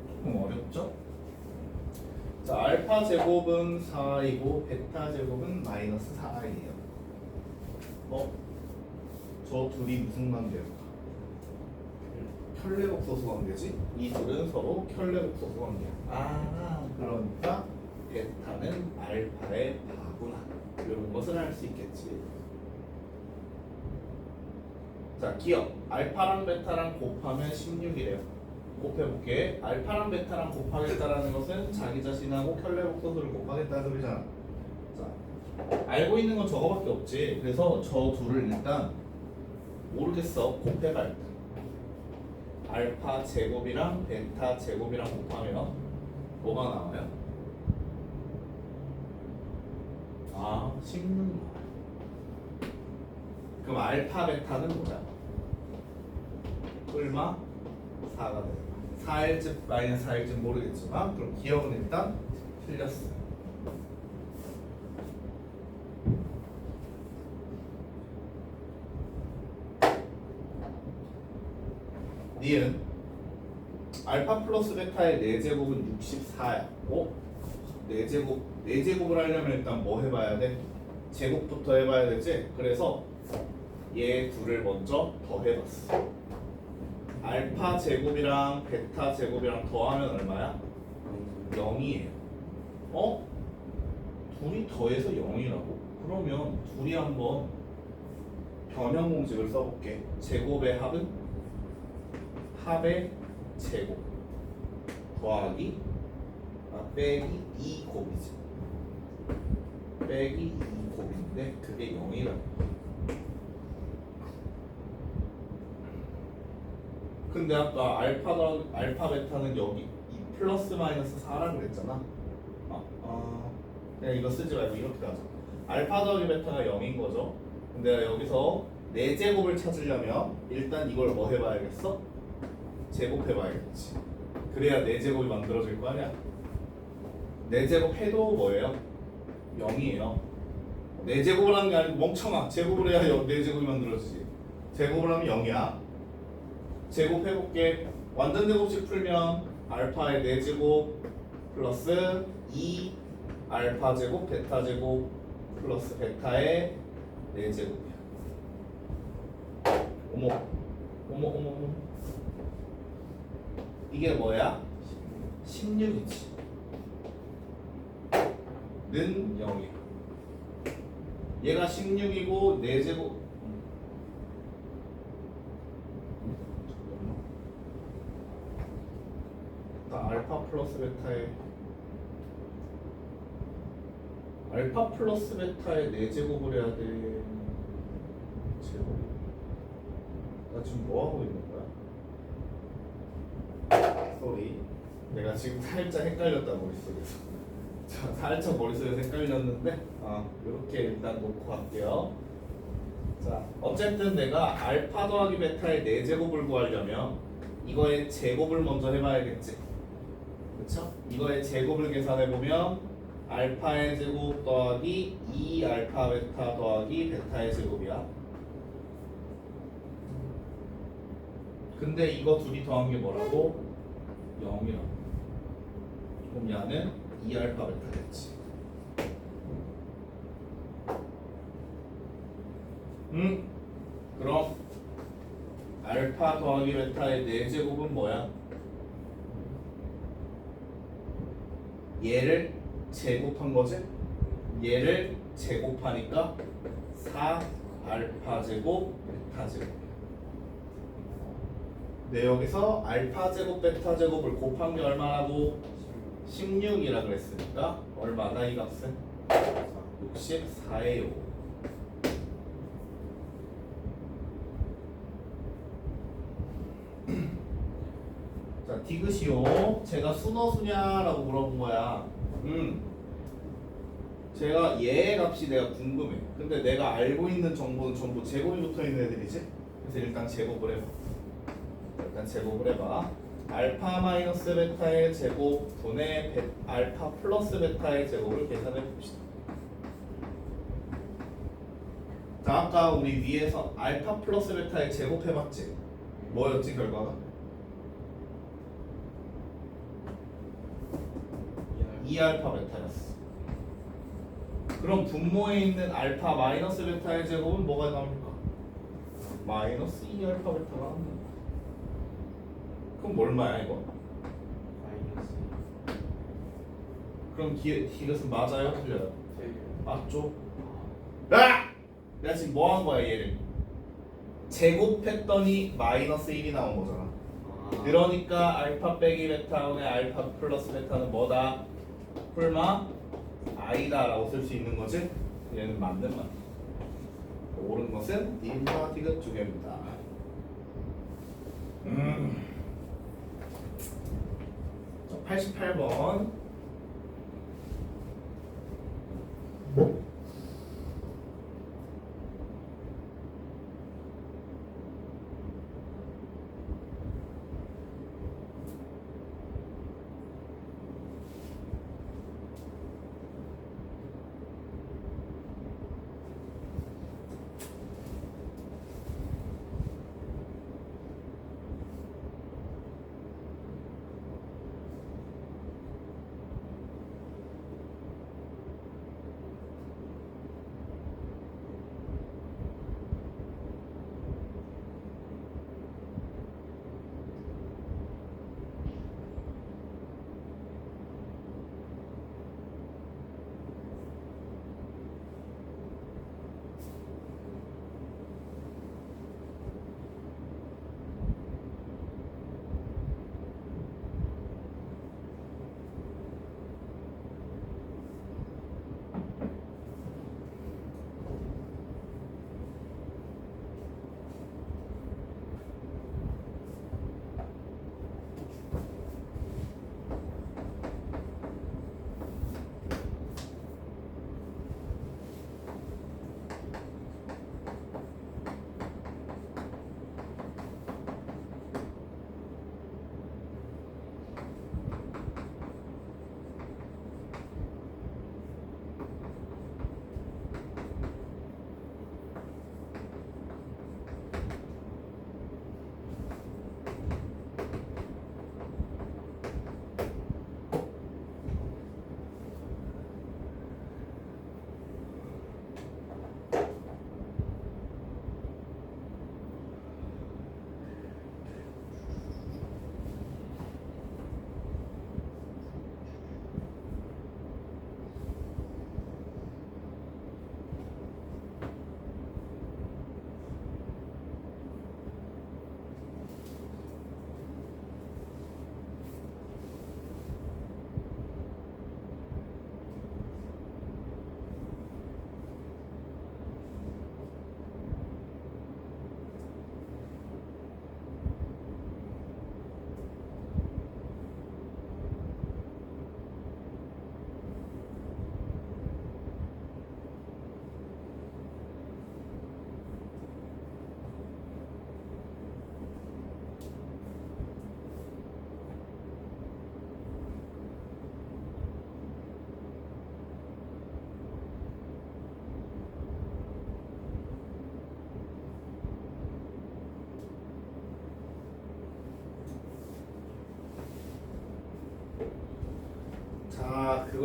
조금 어렵죠? 자, 알파 제곱은 4이고 베타 제곱은 마이너스 4이에요. 저 둘이 무슨 관계일까? 켤레복소수 관계지? 이 둘은 서로 켤레복소수 관계야. 그러니까 베타는 알파의 바구나. 이런 것을 알 수 있겠지. 자, 기억. 알파랑 베타랑 곱하면 16이래요. 곱해볼게. 알파랑 베타랑 곱하겠다라는 것은 자기 자신하고 켤레복소수를 곱하겠다는 소리잖아. 자, 알고 있는 건 저거밖에 없지. 그래서 저 둘을 일단 모르겠어. 곱해봐 일단. 알파 제곱이랑 베타 제곱이랑 곱하면 뭐가 나와요? 16 나와요. 그럼 알파 베타는 뭐야? 얼마? 4가 되는 거야. 4일쯤 마이너스 4일쯤 모르겠지만 그럼 기억은 일단 틀렸어요. 니은 알파 플러스 베타의 4제곱은 64야. 4제곱을 하려면 일단 뭐 해봐야 돼? 제곱부터 해봐야 되지? 그래서 얘 둘을 먼저 더해봤어. 알파 제곱이랑 베타 제곱이랑 더하면 얼마야? 0이에요. 둘이 더해서 0이라고? 그러면 둘이 한번 변형 공식을 써볼게. 제곱의 합은 합의 제곱 더하기 빼기 2곱이지. 빼기 2곱인데 그게 0이라고. 근데 아까 알파 베타는 여기 이 플러스 마이너스 4라고 그랬잖아. 그냥 이거 쓰지 말고 이렇게 하자. 알파 더하기 베타가 0인 거죠. 근데 여기서 4제곱을 찾으려면 일단 이걸 뭐 해봐야겠어? 제곱해봐야겠지. 그래야 4제곱이 만들어질 거 아니야. 4제곱 해도 뭐예요? 0이에요. 4제곱을 하는 게 아니고 멍청아. 제곱을 해야 4제곱이 만들어지지. 제곱을 하면 0이야. 제곱해볼게. 완전 제곱식 풀면 알파의 4제곱 플러스 2 알파 제곱 베타 제곱 플러스 베타의 4제곱이야. 어머. 이게 뭐야? 16이지. 는 0이야. 얘가 16이고 4제곱 알파 플러스 베타의 알파 플러스 베타의 4제곱을 해야 돼. 제곱. 나 지금 뭐 하고 있는 거야? 쏘리. 내가 지금 살짝 헷갈렸다 머릿속에서. 자, 살짝 머릿속에서 헷갈렸는데 이렇게 일단 놓고 갈게요. 자, 어쨌든 내가 알파 더하기 베타의 4제곱을 구하려면 이거의 제곱을 먼저 해봐야겠지. 그쵸? 이거의 제곱을 계산해보면 알파의 제곱 더하기 2 알파 베타 더하기 베타의 제곱이야. 근데 이거 둘이 더한 게 뭐라고? 0이라고. 그럼 얘는 2 알파 베타겠지. 그럼 알파 더하기 베타의 4제곱은 뭐야? 얘를 제곱한 거지? 얘를 제곱하니까 4 알파 제곱 베타 제곱. 네, 여기서 알파 제곱 베타 제곱을 곱한 게 얼마라고? 16이라 그랬으니까 얼마나 이 값은? 64예요. 자, 디귿이요. 제가 순어수냐라고 물어본 거야. 제가 얘의 값이 내가 궁금해. 근데 내가 알고 있는 정보는 전부 제곱이 붙어 있는 애들이지. 그래서 일단 제곱을 해봐. 알파 마이너스 베타의 제곱 분의 알파 플러스 베타의 제곱을 계산해 봅시다. 자, 아까 우리 위에서 알파 플러스 베타의 제곱 해봤지? 뭐였지 결과가? 2알파 베타였어. 그럼 분모에 있는 알파 마이너스 베타의 제곱은 뭐가 나옵니까? 마이너스 2알파 베타가 나옵니다. 그럼 얼마야 이거? 마이너스. 그럼 디귿은 맞아요? 틀려요? 맞죠? 내가 지금 뭐 한 거야 얘를? 제곱했더니 마이너스 1이 나온 거잖아. 그러니까 알파 빼기 베타분의 알파 플러스 베타는 뭐다? 풀마 i다 라고 쓸 수 있는 거지? 얘는 맞는 말. 옳은 것은 1과 디귿 두 개입니다. 88번.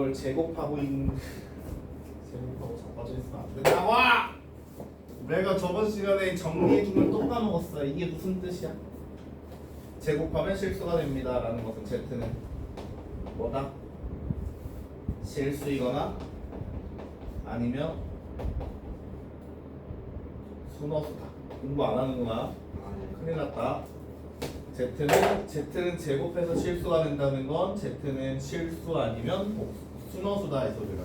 그걸 제곱하고 있는 제곱하고 자빠져 있으면 안 된다고! 내가 저번 시간에 정리해준 걸 또 까먹었어. 이게 무슨 뜻이야? 제곱하면 실수가 됩니다 라는 것은 Z는 뭐다? 실수이거나 아니면 순허수다. 공부 안 하는구나. 큰일 났다. Z는 제곱해서 실수가 된다는 건 Z는 실수 아니면 순허수다 이 소리라.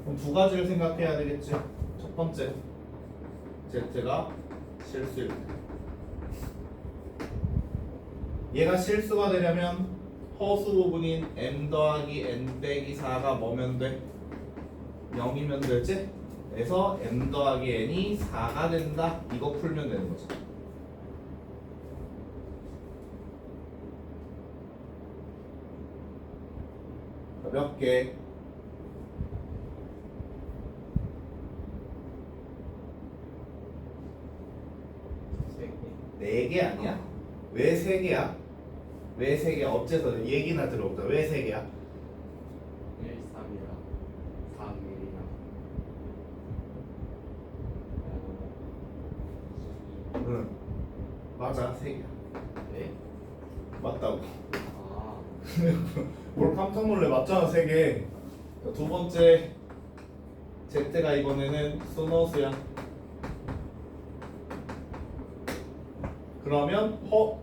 그럼 두 가지를 생각해야 되겠지. 첫 번째, Z가 실수일 때. 얘가 실수가 되려면 허수 부분인 m 더하기 n 빼기 4가 뭐면 돼? 0이면 되지? 그래서 m 더하기 n이 4가 된다. 이거 풀면 되는 거죠. 몇 개? 네 개 아니야? 왜 세 개야? 왜 세 개야? 어째서 얘기나 들어보자. 왜 세 개야? 1, 3이랑 4, 1이랑 응. 맞아, 세 개야. 네? 맞다고. 아, 뭘 깜짝 놀래. 맞잖아, 세 개. 두 번째, Z가 이번에는 순허수야. 그러면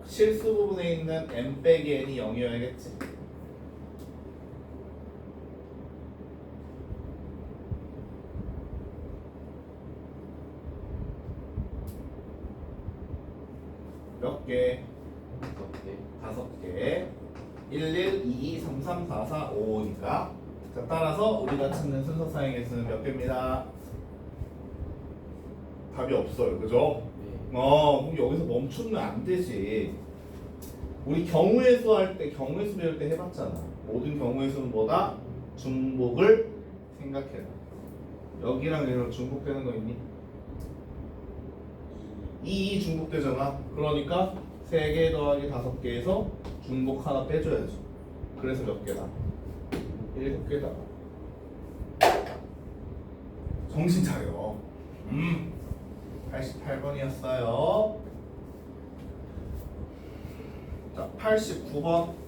실수 부분에 있는 m 빼기 n이 0이어야겠지. 몇 개? 6개. 5개. 11, 22, 33, 44, 5니까. 자, 따라서 우리가 찾는 순서상의 개수는 몇 개입니다. 답이 없어요. 그죠? 네. 그럼 여기서 멈추면 안 되지. 우리 경우의 수 할 때, 경우의 수 배울 때 해봤잖아. 모든 경우의 수는 뭐다? 중복을 생각해라. 여기랑 여기랑 중복되는 거 있니? 2 중복되잖아. 그러니까 3개 더하기 5개에서 중복 하나 빼줘야죠. 그래서 몇 개다? 7개다. 정신 차려. 88번이었어요. 자, 89번.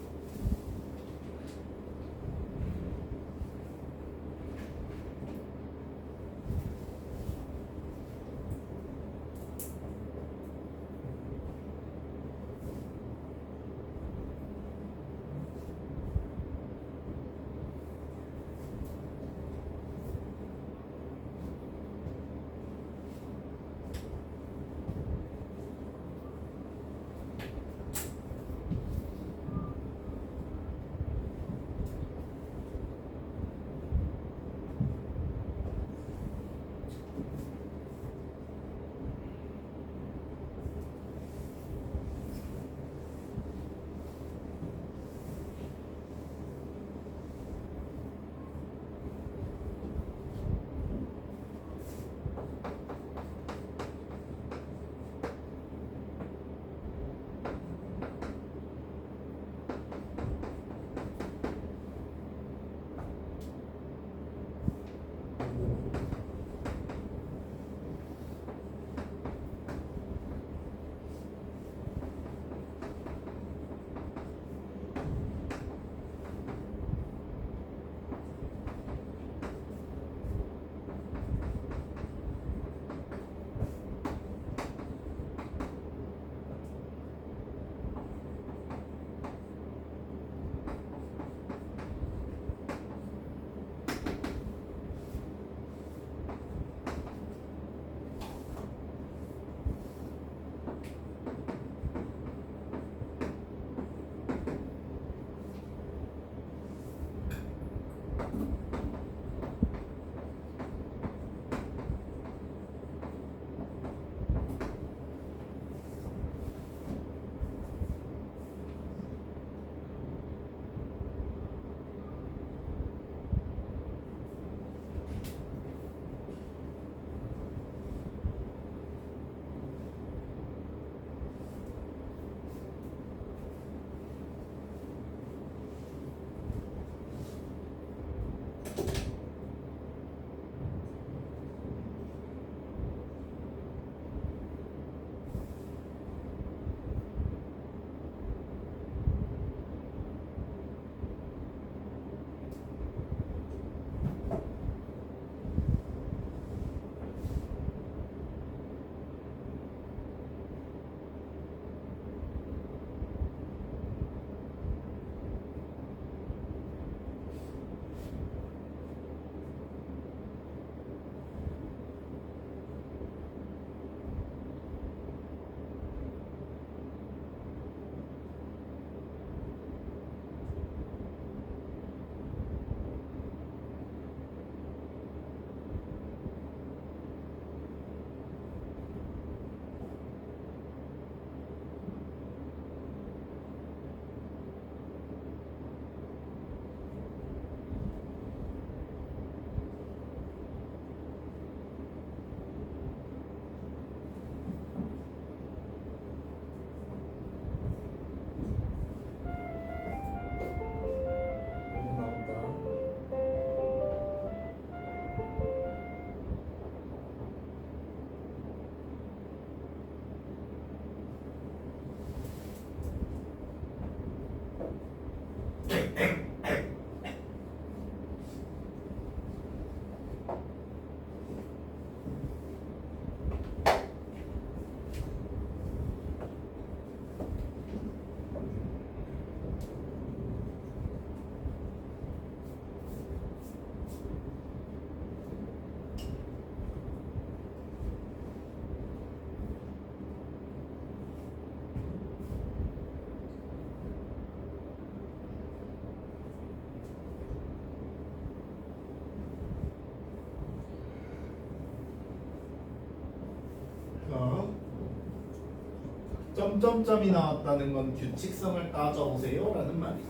점점점이 나왔다는 건 규칙성을 따져보세요 라는 말이야.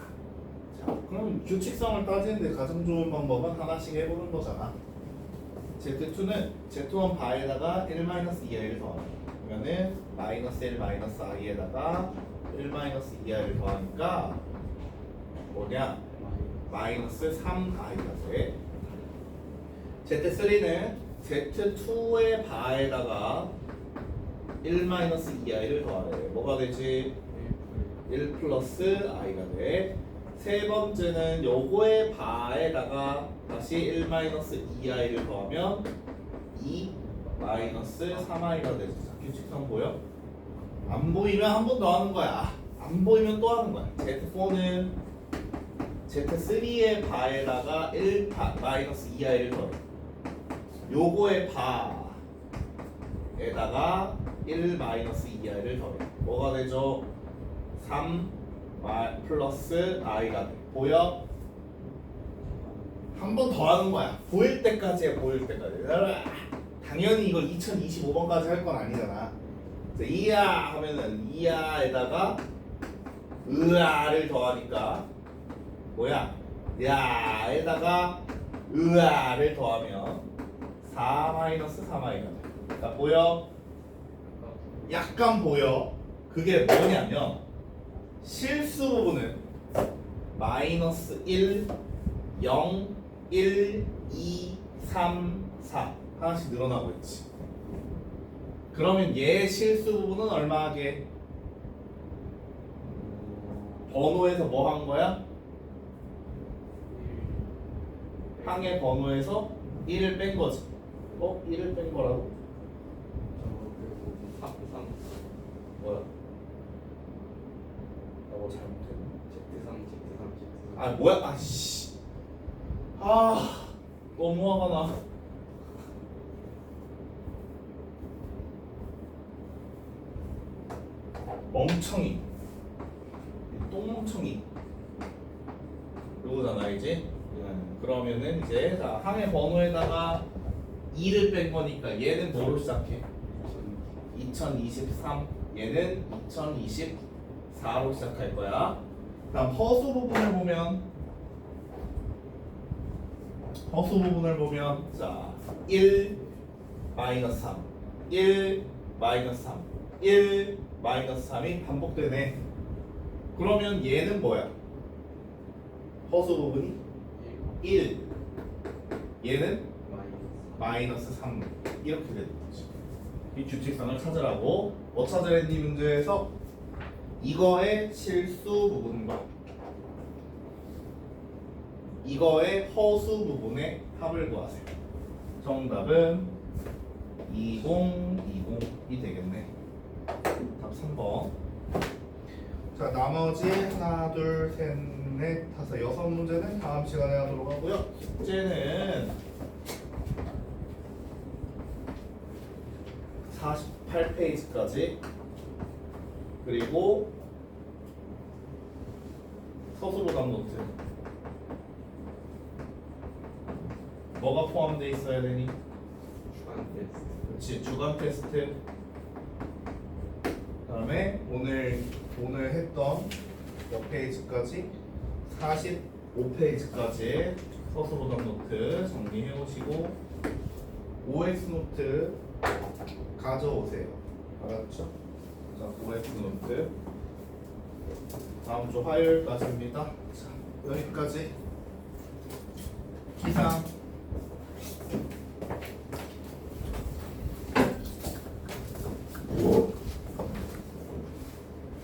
자, 그럼 규칙성을 따지는데 가장 좋은 방법은 하나씩 해보는 거잖아. Z2는 Z1 바에다가 1-2i를 더하는 그러면은 마이너스 1 마이너스 i에다가 1-2i를 더하니까 뭐냐? 마이너스 3i가 돼. Z3는 Z2의 바에다가 1-2i를 더하래. 뭐가 되지? 1 플러스 i가 돼. 세 번째는 요거의 바에다가 다시 1-2i를 더하면 2 마이너스 3i가 되지. 규칙성 보여? 안 보이면 한 번 더 하는 거야. 안 보이면 또 하는 거야. Z4는 Z3의 바에다가 1-2i를 더해. 요거의 바에다가 1-2i를 더해. 뭐가 되죠? 3 플러스 i가 돼. 보여? 한 번 더 하는 거야. 보일 때까지 해. 보일 때까지. 당연히 이거 2025번까지 할 건 아니잖아. 이야 하면은 이야에다가 으아를 더하니까 뭐야? 야에다가 으아를 더하면 4-3i가 돼. 자, 보여? 약간 보여. 그게 뭐냐면 실수 부분은 마이너스 1, 0, 1, 2, 3, 4 하나씩 늘어나고 있지. 그러면 얘 실수 부분은 얼마 하게? 번호에서 뭐 한 거야? 항의 번호에서 1을 뺀 거지. 1을 뺀 거라고? 뭐야? 뭐 잘못했네. 아 뭐야? 아씨. 너무 화가 나. 멍청이. 똥멍청이. 이거잖아 이제. 그러면은 이제 자 항의 번호에다가 2를 뺀 거니까 얘는 뭐로 시작해? 2023. 얘는 2024로 시작할 거야. 다음 허수 부분을 보면 자 1 마이너스 3 1 마이너스 3 1 마이너스 3이 반복되네. 그러면 얘는 뭐야? 허수 부분이 1 얘는 마이너스 3 이렇게 되는 거지. 이 규칙성을 찾으라고. 뭐 찾으랬니 문제에서? 이거의 실수 부분과 이거의 허수 부분의 합을 구하세요. 정답은 2020이 되겠네. 답 3번. 자, 나머지 하나, 둘, 셋, 넷, 다섯, 6문제는 다음 시간에 하도록 하고요. 숙제는 48페이지까지 그리고 서술오답 노트 뭐가 포함되어 있어야 되니? 주간 테스트. 그렇지, 주간 테스트. 그다음에 오늘 했던 몇 페이지까지? 45페이지까지 서술오답 노트 정리해 오시고 OX 노트 가져오세요. 알았죠? 자, OX 노트 다음 주 화요일까지입니다. 자, 여기까지. 기상